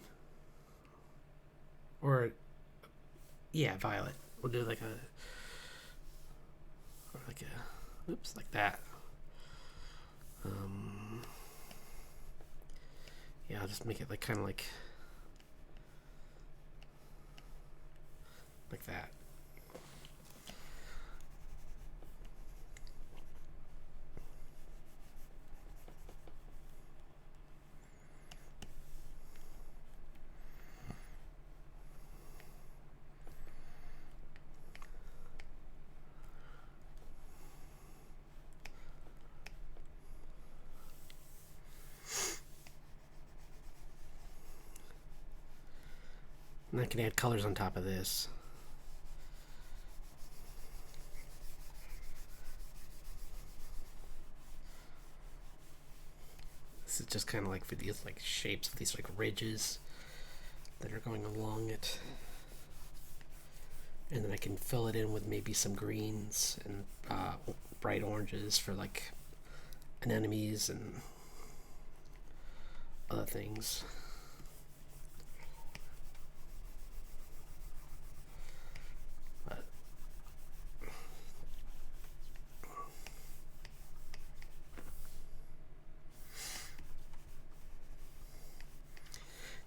Or, yeah, violet. We'll do like a, or like a, oops, like that. Yeah, I'll just make it like kind of like that. And I can add colors on top of this. This is just kind of like for these like shapes of these like ridges that are going along it. And then I can fill it in with maybe some greens and bright oranges for like anemones and other things.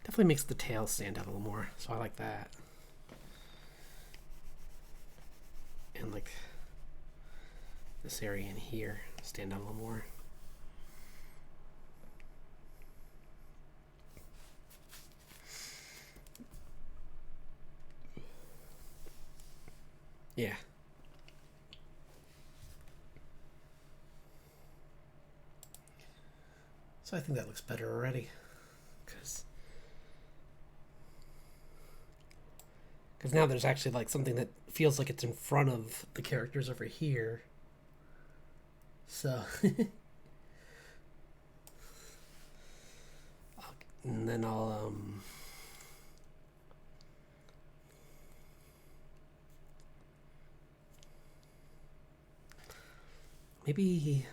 Definitely makes the tail stand out a little more, so I like that. And like this area in here stand out a little more. Yeah. So I think that looks better already, because now there's actually like something that feels like it's in front of the characters over here. So and then I'll maybe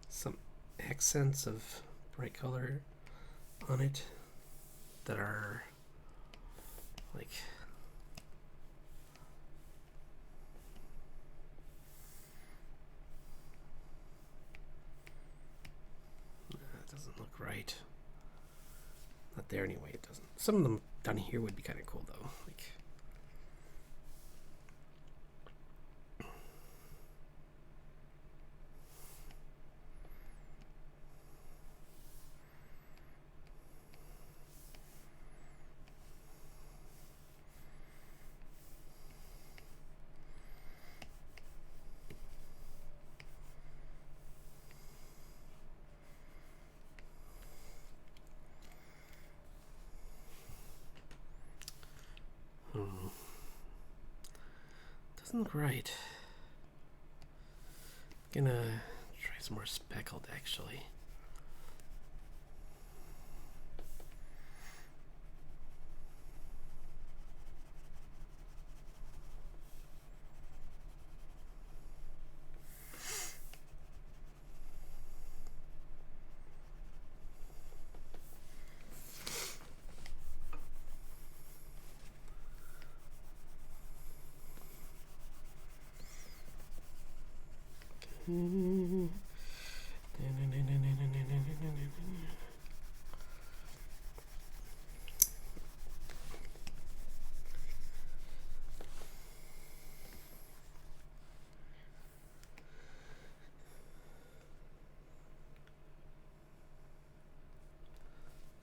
some accents of bright color on it that are like that doesn't look right. Not there anyway, it doesn't. Some of them down here would be kind of cool though. Like doesn't look right. Gonna try some more speckled actually.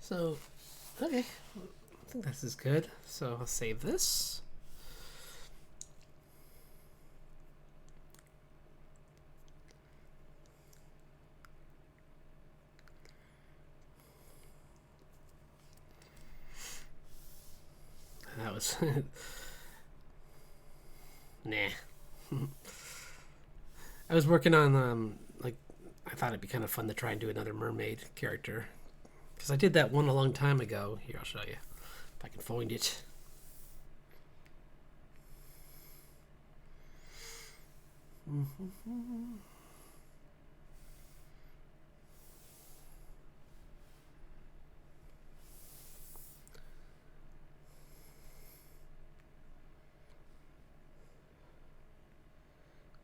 So, okay. I think this is good. So I'll save this. That was... nah. I was working on, like, I thought it'd be kind of fun to try and do another mermaid character. Because I did that one a long time ago. Here, I'll show you. If I can find it.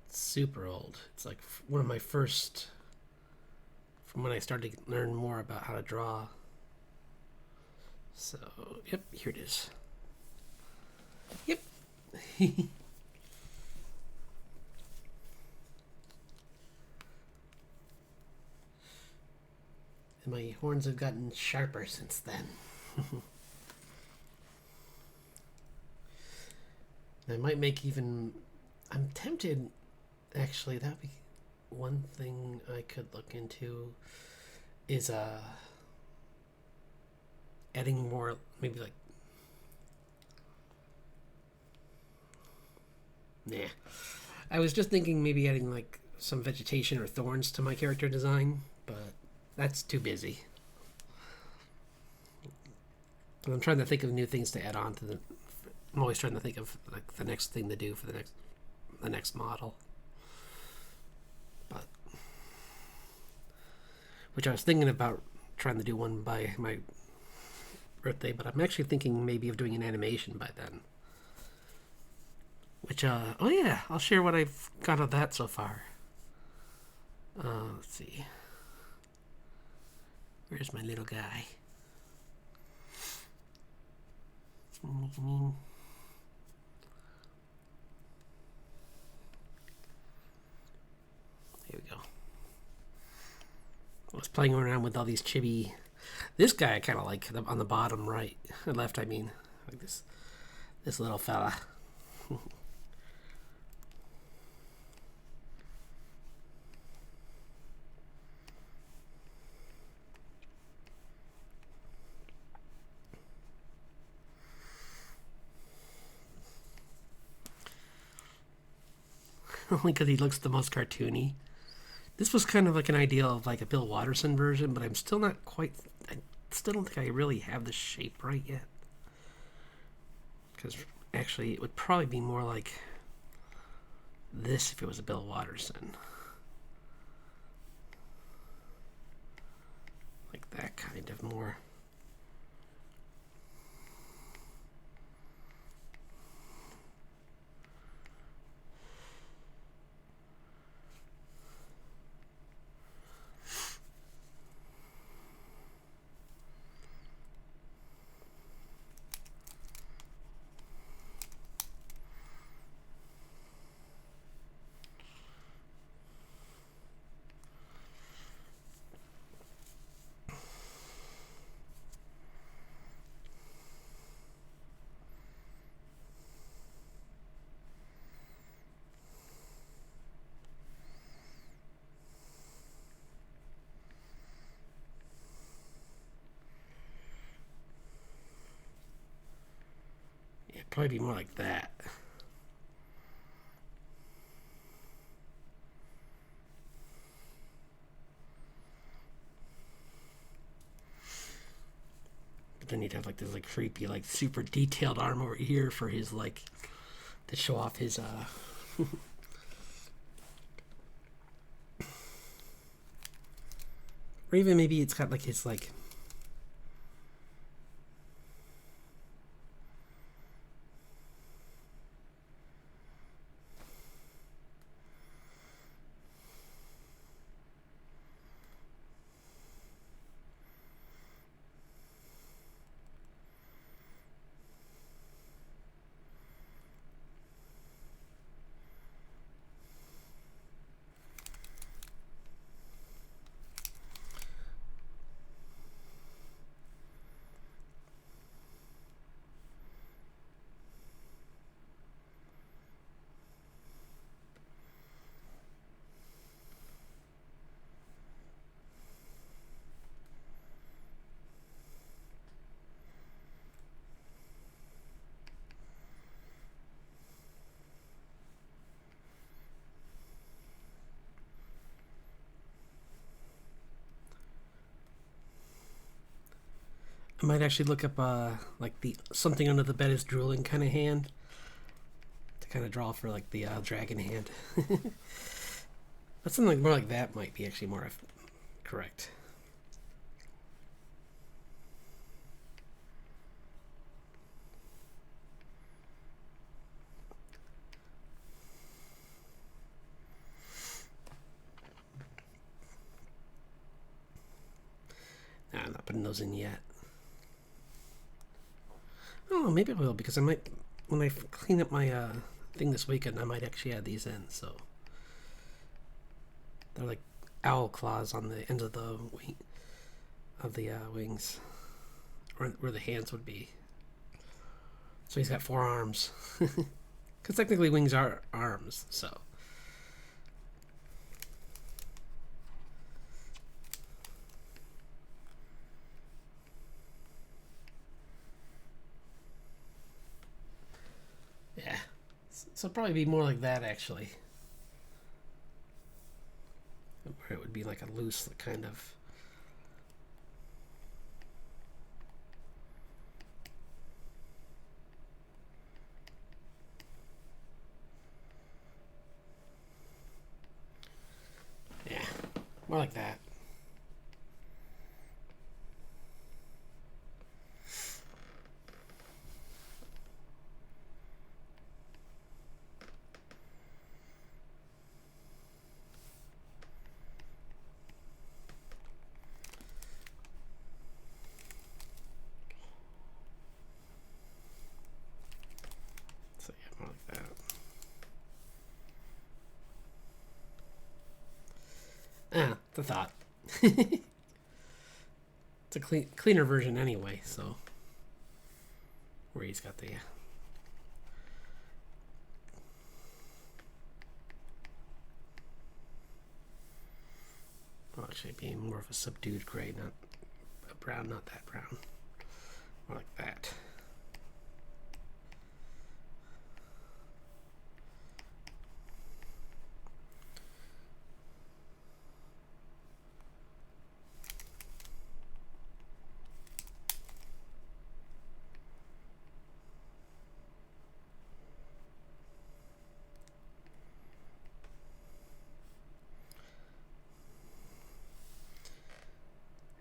It's super old. It's like one of my first... From when I started to learn more about how to draw. So, yep, here it is. Yep. And my horns have gotten sharper since then. I might make even... I'm tempted, actually, that'd be one thing I could look into is adding more, maybe like... Nah. I was just thinking maybe adding like some vegetation or thorns to my character design, but that's too busy. But I'm trying to think of new things to add on to the... I'm always trying to think of like the next thing to do for the next model. But which I was thinking about trying to do one by my birthday, but I'm actually thinking maybe of doing an animation by then. Which oh yeah, I'll share what I've got of that so far. Let's see. Where's my little guy? Here we go. I was playing around with all these chibi. This guy I kind of like on the bottom right, or left. I mean, like this little fella. Only because he looks the most cartoony. This was kind of like an idea of like a Bill Watterson version, but I'm still not quite... I still don't think I really have the shape right yet. Because actually it would probably be more like this if it was a Bill Watterson. Like that kind of more... It'd probably be more like that. But then you'd have like this like creepy, like super detailed arm over here for his like to show off his or even maybe it's got like his like I might actually look up like the something under the bed is drooling kind of hand to kind of draw for like the dragon hand. But something more like that might be actually more correct. Nah, I'm not putting those in yet. Oh, maybe I will, because I might, when I clean up my thing this weekend, I might actually add these in. So they're like owl claws on the ends of the wing, of the wings, or where the hands would be. So he's got 4 arms, because technically wings are arms. So. Yeah, so it'll probably be more like that actually, where it would be like a loose kind of. Yeah, more like that. So yeah, more like that. The thought. It's a cleaner version anyway, so where he's got the well, actually being more of a subdued gray, not a brown, not that brown, more like that.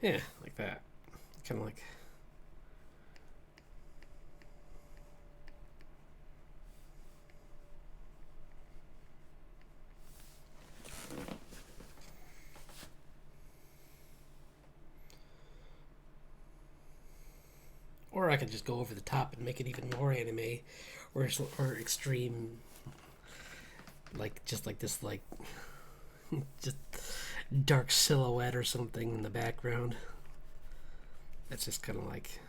Yeah, like that. Kind of like. Or I could just go over the top and make it even more anime, or extreme, like just like this, like just dark silhouette or something in the background. That's just kind of like.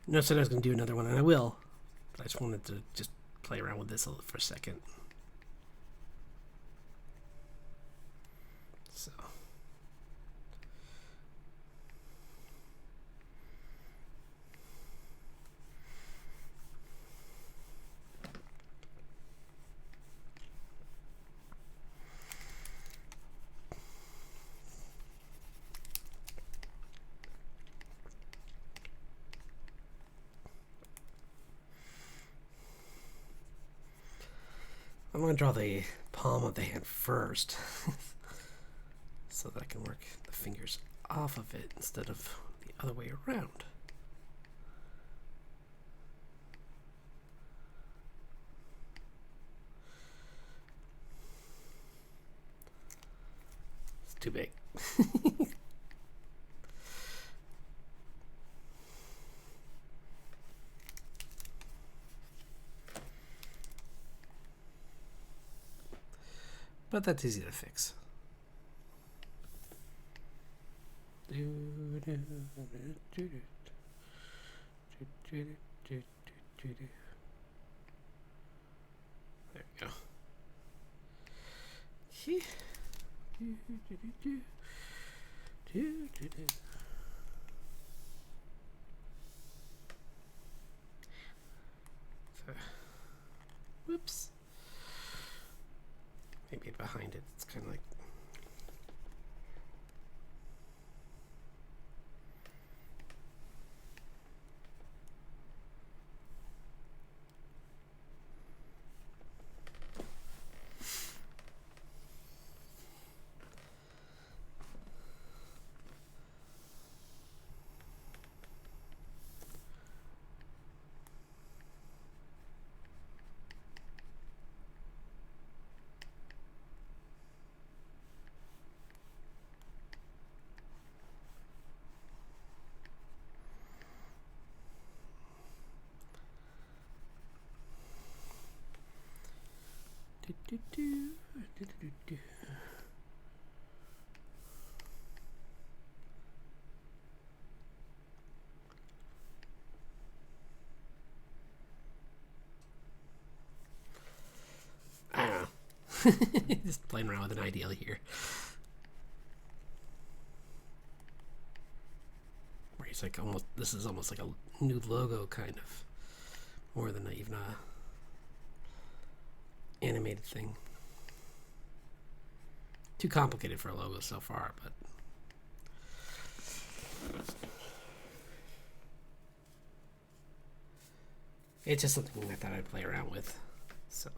No, said I was going to do another one, and I will. But I just wanted to just play around with this for a second. So. I'm going to draw the palm of the hand first so that I can work the fingers off of it instead of the other way around. It's too big. But that's easy to fix. There we go. So, whoops. Maybe behind it, it's kind of like. I don't know. Just playing around with an ideal here. Where he's like almost, this is almost like a new logo kind of, more than even a animated thing. Too complicated for a logo so far, but it's just something I thought I'd play around with. So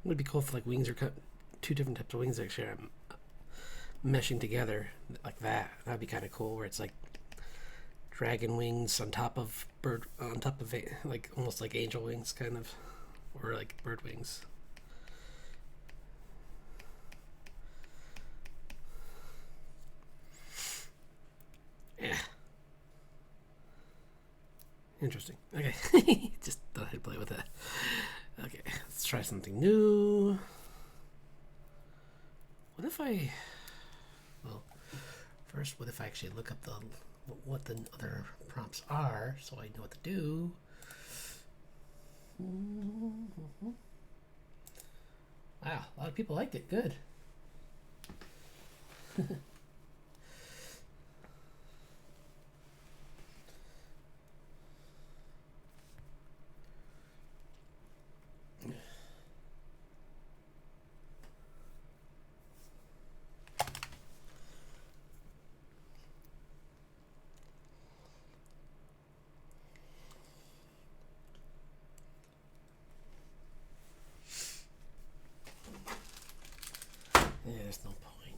it would be cool if like wings are cut, two different types of wings actually are meshing together like that. That'd be kind of cool, where it's like dragon wings on top of bird, on top of like almost like angel wings kind of, or like bird wings. Yeah. Interesting. Okay. Just thought I'd play with that. Okay, let's try something new. What if I... Well, first, what if I actually look up what the other prompts are so I know what to do? Wow, a lot of people liked it. Good. Yeah, there's no point.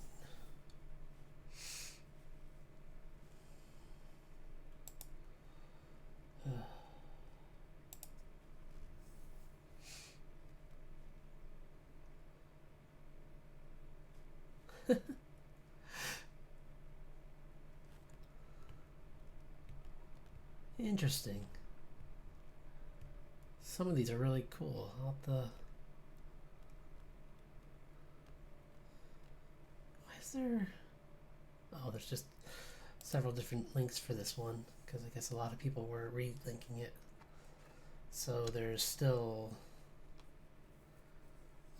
Interesting. Some of these are really cool. I'll have to... Why is there... Oh, there's just several different links for this one, because I guess a lot of people were relinking it. So there's still...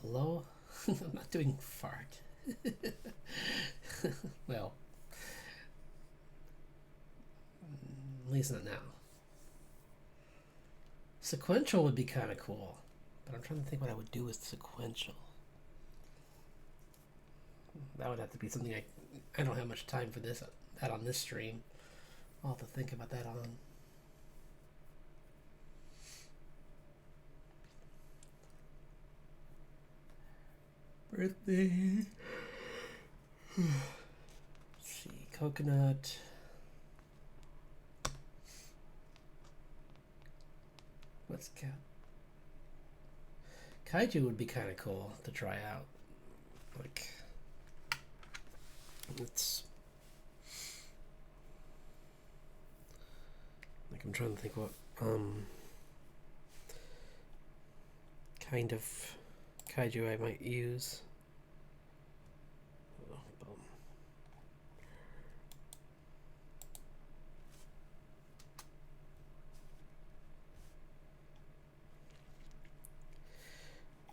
Hello? I'm not doing fart. Well... least not now. Sequential would be kind of cool, but I'm trying to think what I would do with sequential. That would have to be something I don't have much time for that on this stream. I'll have to think about that on. Birthday. Let's see, coconut. What's kaiju would be kind of cool to try out. Like, it's like I'm trying to think what kind of kaiju I might use. Oh, boom.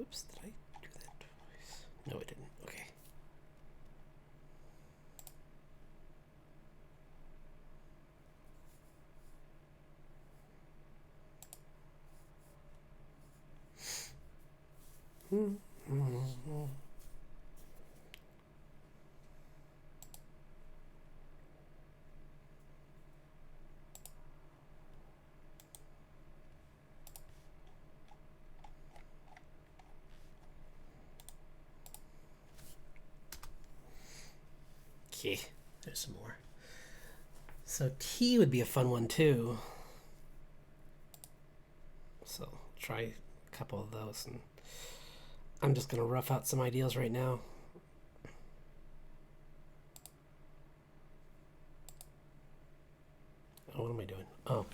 Oops, did I do that twice? No, I didn't. Okay. Okay, there's some more. So tea would be a fun one too. So try a couple of those, and I'm just gonna rough out some ideas right now. Oh, what am I doing? Oh.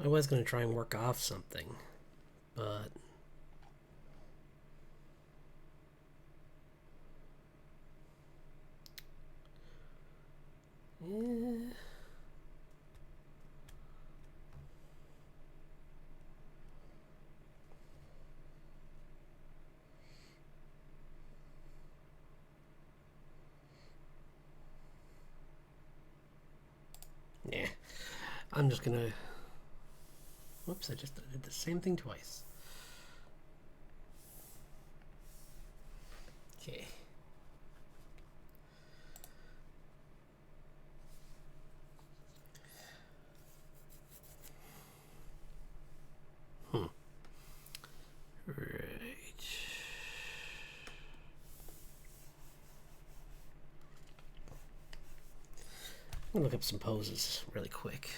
I was gonna try and work off something, but yeah. Yeah, I'm just gonna. Whoops! I just did the same thing twice. Okay. Right. I'm gonna look up some poses really quick.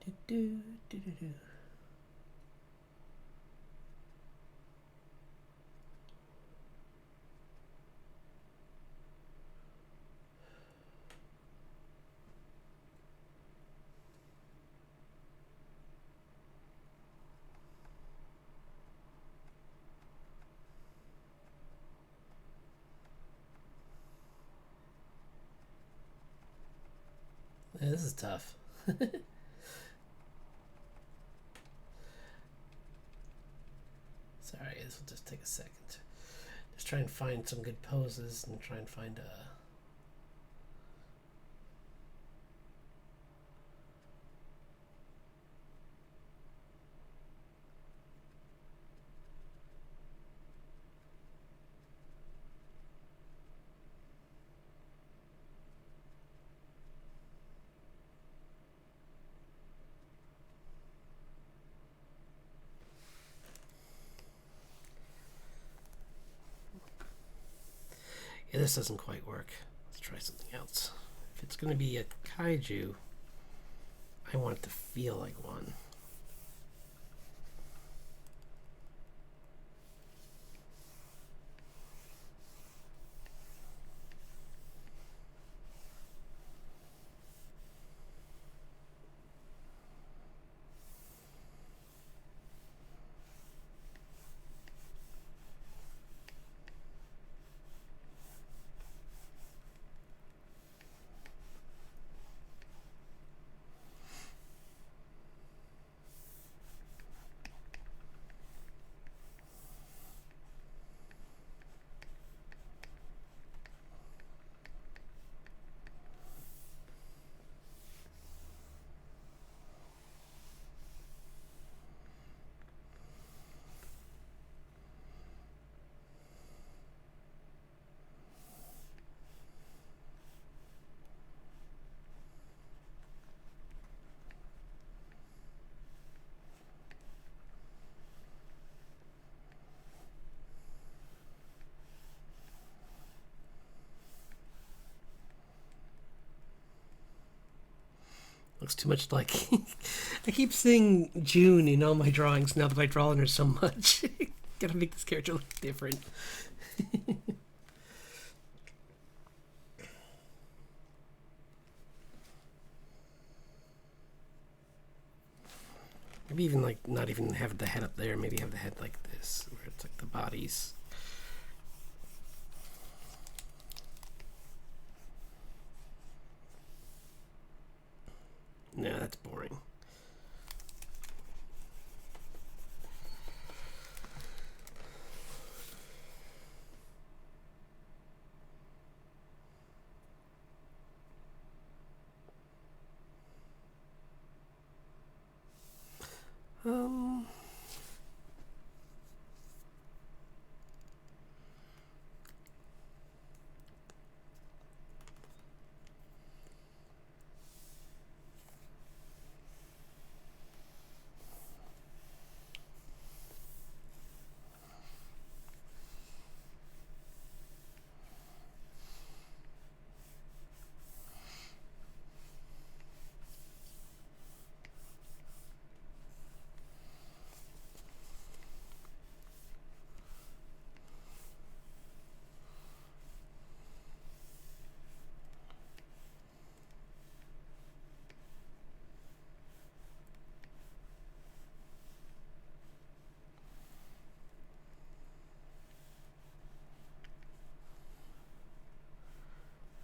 Do, do, do, do. Yeah, this is tough. Sorry, this will just take a second. Just try and find some good poses and try and find a. Yeah, this doesn't quite work. Let's try something else. If it's going to be a kaiju, I want it to feel like one. Looks too much like. I keep seeing June in all my drawings now that I draw on her so much. Gotta make this character look different. Maybe even like not even have the head up there. Maybe have the head like this, where it's like the bodies. No, that's boring. Um.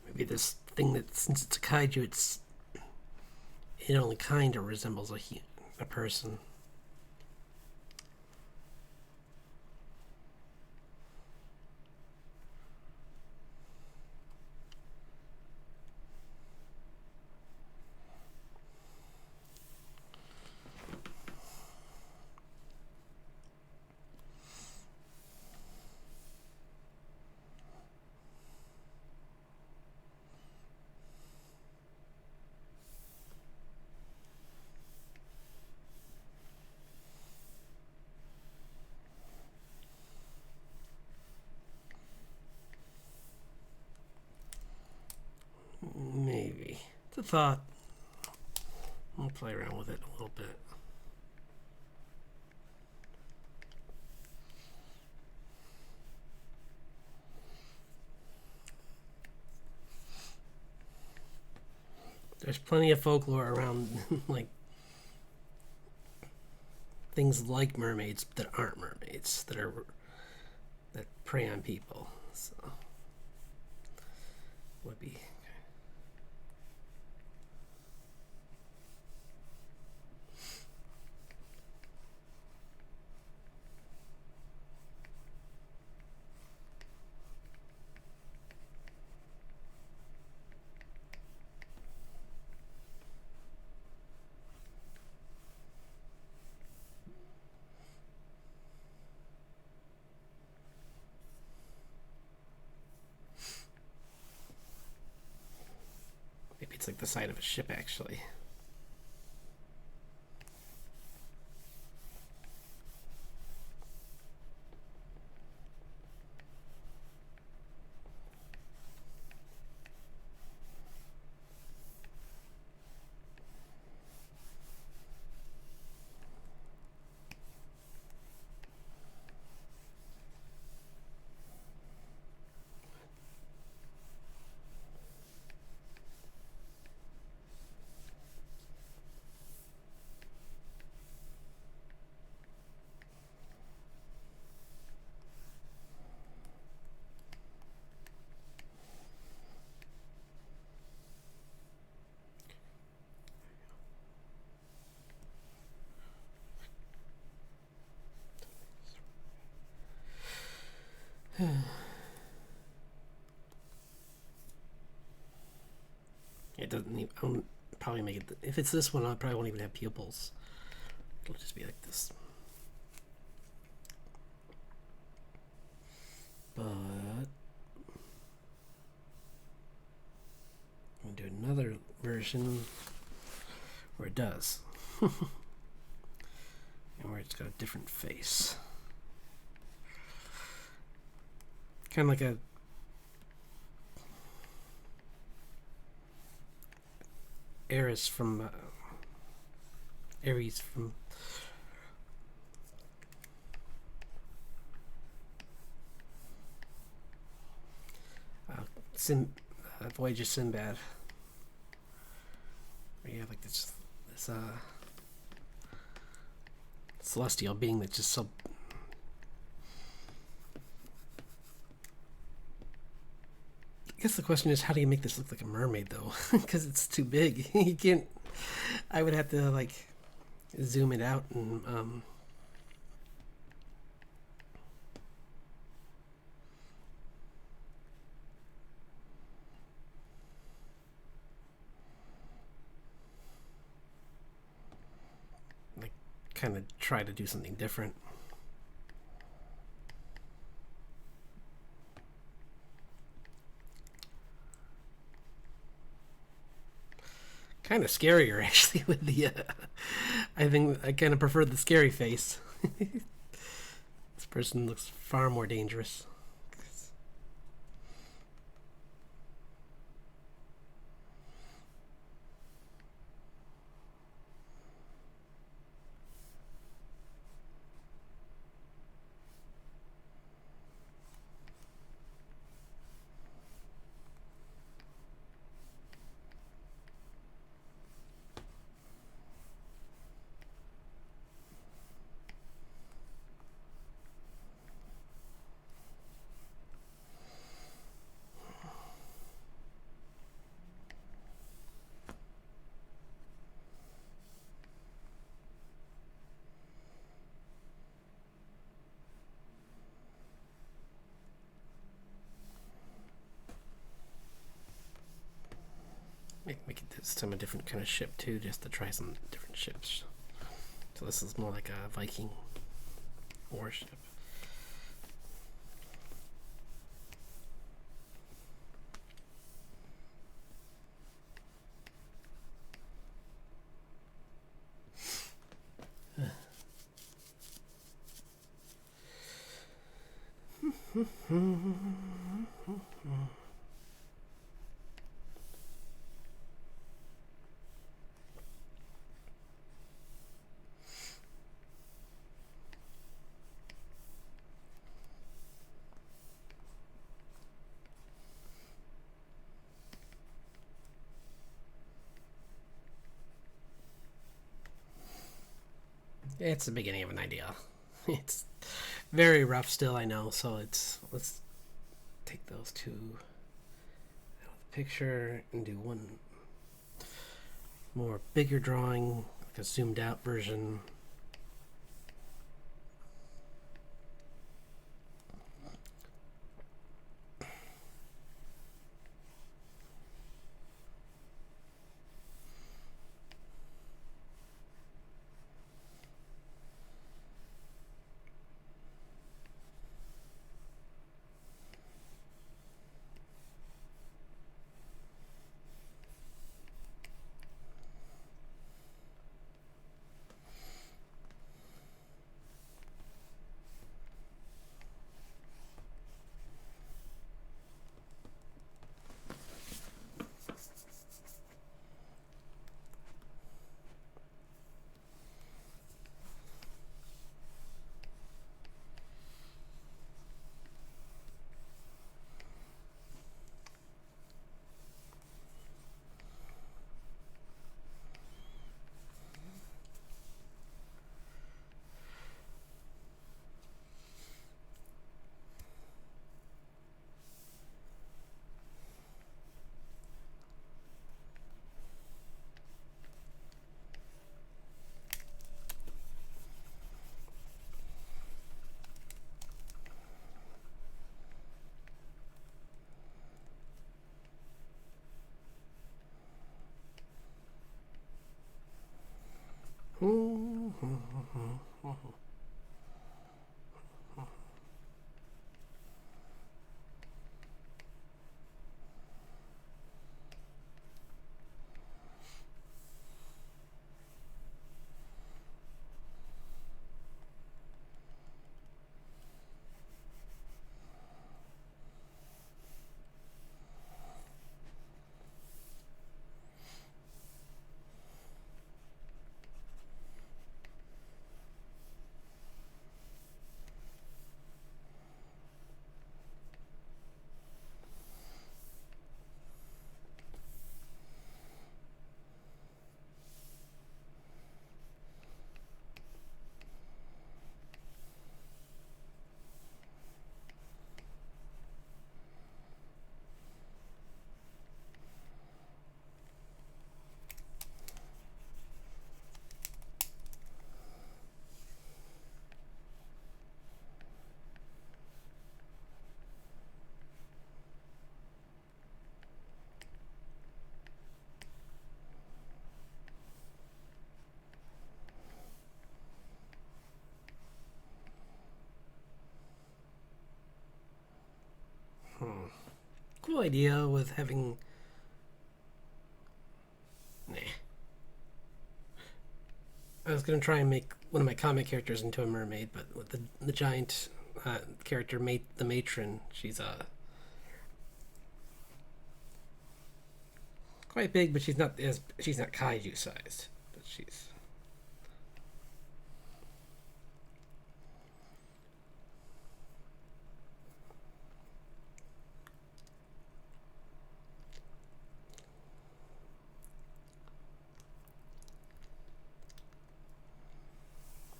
Maybe this thing that, since it's a kaiju, it only kind of resembles a person. Maybe. It's a thought. I'll play around with it a little little bit. There's plenty of folklore around, like, things like mermaids that aren't mermaids, that prey on people. So would be. Maybe it's like the side of a ship, actually. It doesn't even, I'll probably make it, if it's this one, I probably won't even have pupils. It'll just be like this. But I'm going to do another version where it does. And where it's got a different face. Kind of like a Ares from Ares from Voyage of Sinbad. Where you have like this celestial being that's just so. I guess the question is, how do you make this look like a mermaid, though? Because it's too big. You can't. I would have to like zoom it out and like kind of try to do something different. Kind of scarier, actually, with the I think I kind of prefer the scary face. This person looks far more dangerous. Make it this time a different kind of ship too, just to try some different ships. So this is more like a Viking warship. It's the beginning of an idea. It's very rough still, I know. So let's take those two out of the picture and do one more bigger drawing, like a zoomed out version. Cool idea with having. Nah. I was gonna try and make one of my comic characters into a mermaid, but with the giant character, the matron, she's quite big, but she's not kaiju sized, but she's.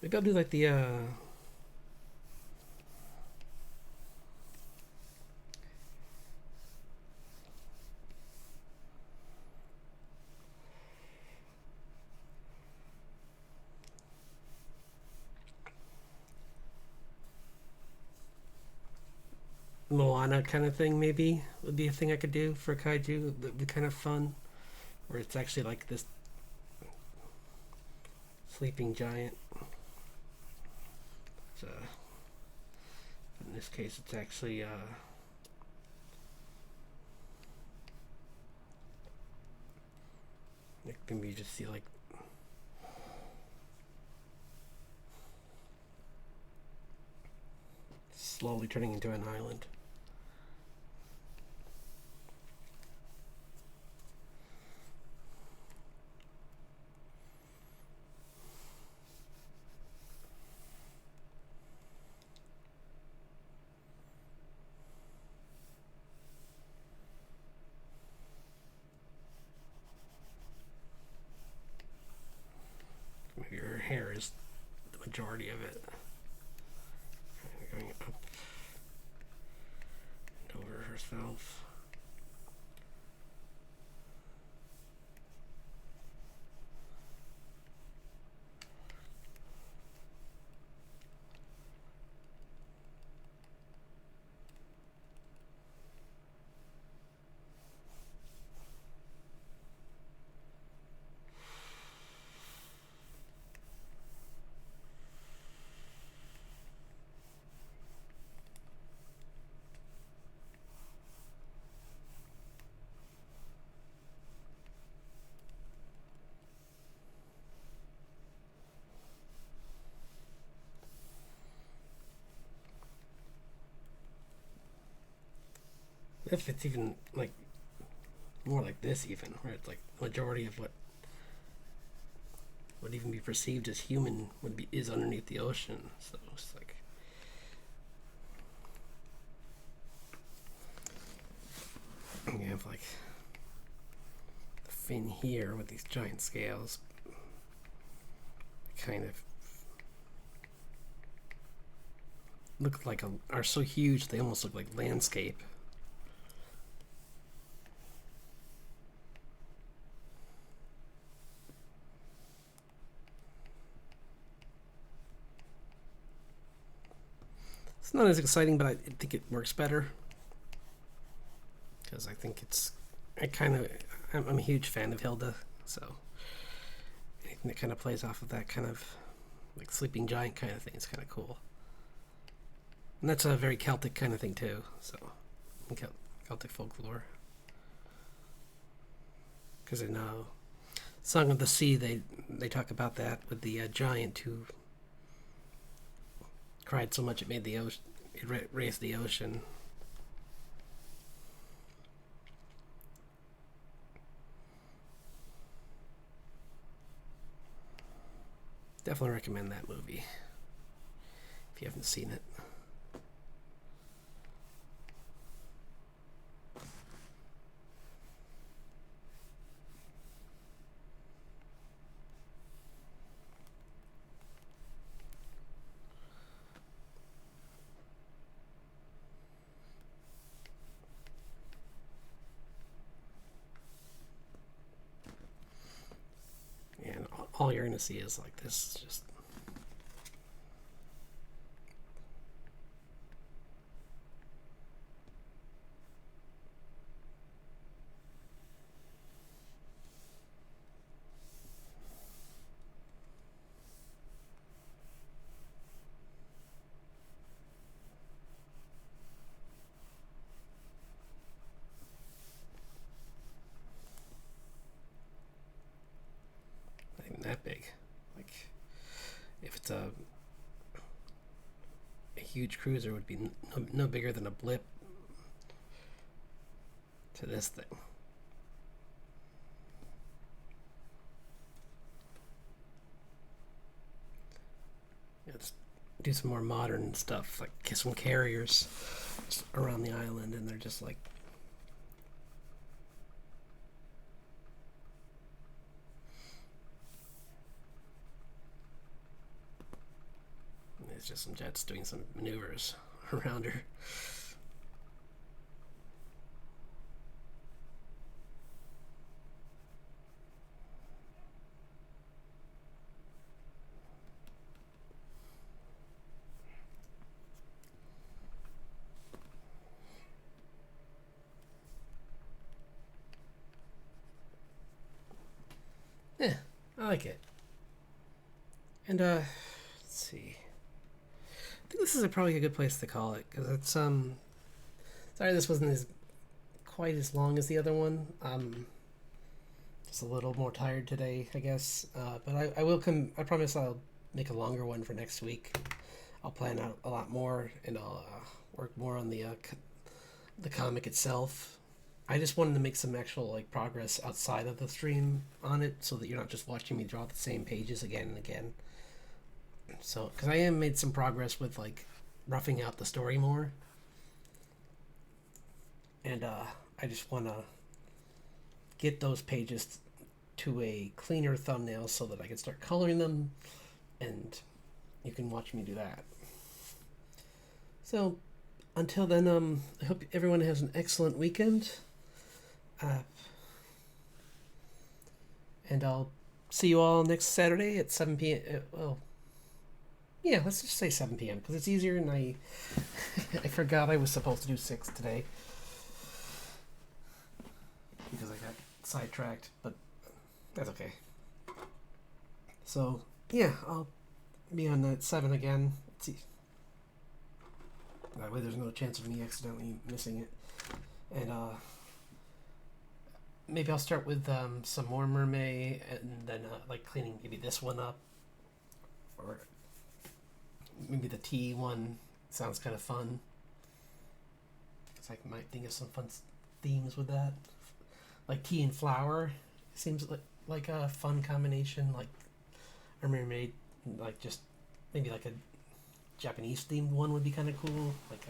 Maybe I'll do like the Moana kind of thing. Maybe would be a thing I could do for kaiju. That'd be kind of fun, where it's actually like this sleeping giant. It's, in this case, it's actually maybe you just see like slowly turning into an island. Maybe her hair is majority of it. Going up and over herself. If it's even like more like this, even where it's like majority of what would even be perceived as human would be is underneath the ocean. So it's like you have like the fin here with these giant scales, kind of look like are so huge they almost look like landscape. It's not as exciting, but I think it works better because I think I'm a huge fan of Hilda, so anything that kind of plays off of that kind of like sleeping giant kind of thing is kind of cool. And that's a very Celtic kind of thing too, so Celtic folklore. Because in Song of the Sea, they talk about that with the giant who cried so much it made the ocean, it raised the ocean. Definitely recommend that movie if you haven't seen it. And all you're going to see is like this, just not even that big. Like if it's a huge cruiser, it would be no bigger than a blip to this thing. Let's do some more modern stuff, like some carriers around the island, and they're just like it's just some jets doing some maneuvers around her. Yeah, I like it. And let's see. I think this is probably a good place to call it because it's sorry this wasn't quite as long as the other one. Just a little more tired today, I guess. But I will come. I promise I'll make a longer one for next week. I'll plan out a lot more and I'll work more on the comic itself. I just wanted to make some actual like progress outside of the stream on it, so that you're not just watching me draw the same pages again and again. So, because I am made some progress with like roughing out the story more, and I just want to get those pages to a cleaner thumbnail so that I can start coloring them and you can watch me do that. So until then, I hope everyone has an excellent weekend. And I'll see you all next Saturday at 7 p.m. Well, yeah, let's just say 7 p.m. because it's easier, and I forgot I was supposed to do 6 today because I got sidetracked, but that's okay. So, yeah, I'll be on at 7 again. Let's see. That way there's no chance of me accidentally missing it. And maybe I'll start with some more Mermay, and then like cleaning maybe this one up, or maybe the tea one sounds kind of fun. So I might think of some fun themes with that, like tea and flower. Seems like a fun combination. Like a mermaid, like just maybe like a Japanese themed one would be kind of cool, like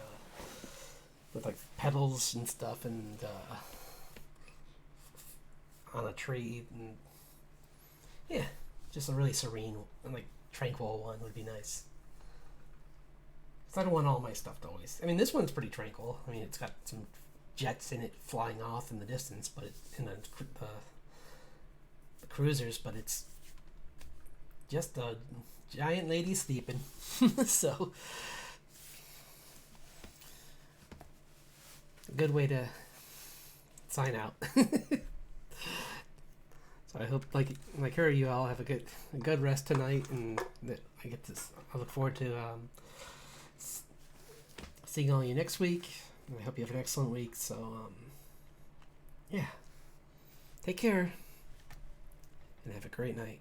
with like petals and stuff, and on a tree, and yeah, just a really serene and like tranquil one would be nice. So I don't want all my stuff to always. I mean, this one's pretty tranquil. I mean, it's got some jets in it flying off in the distance, but in the cruisers, but it's just a giant lady sleeping. So a good way to sign out. So I hope, like her, you all have a good rest tonight, and that I look forward to seeing all you next week. And I hope you have an excellent week. So yeah, take care and have a great night.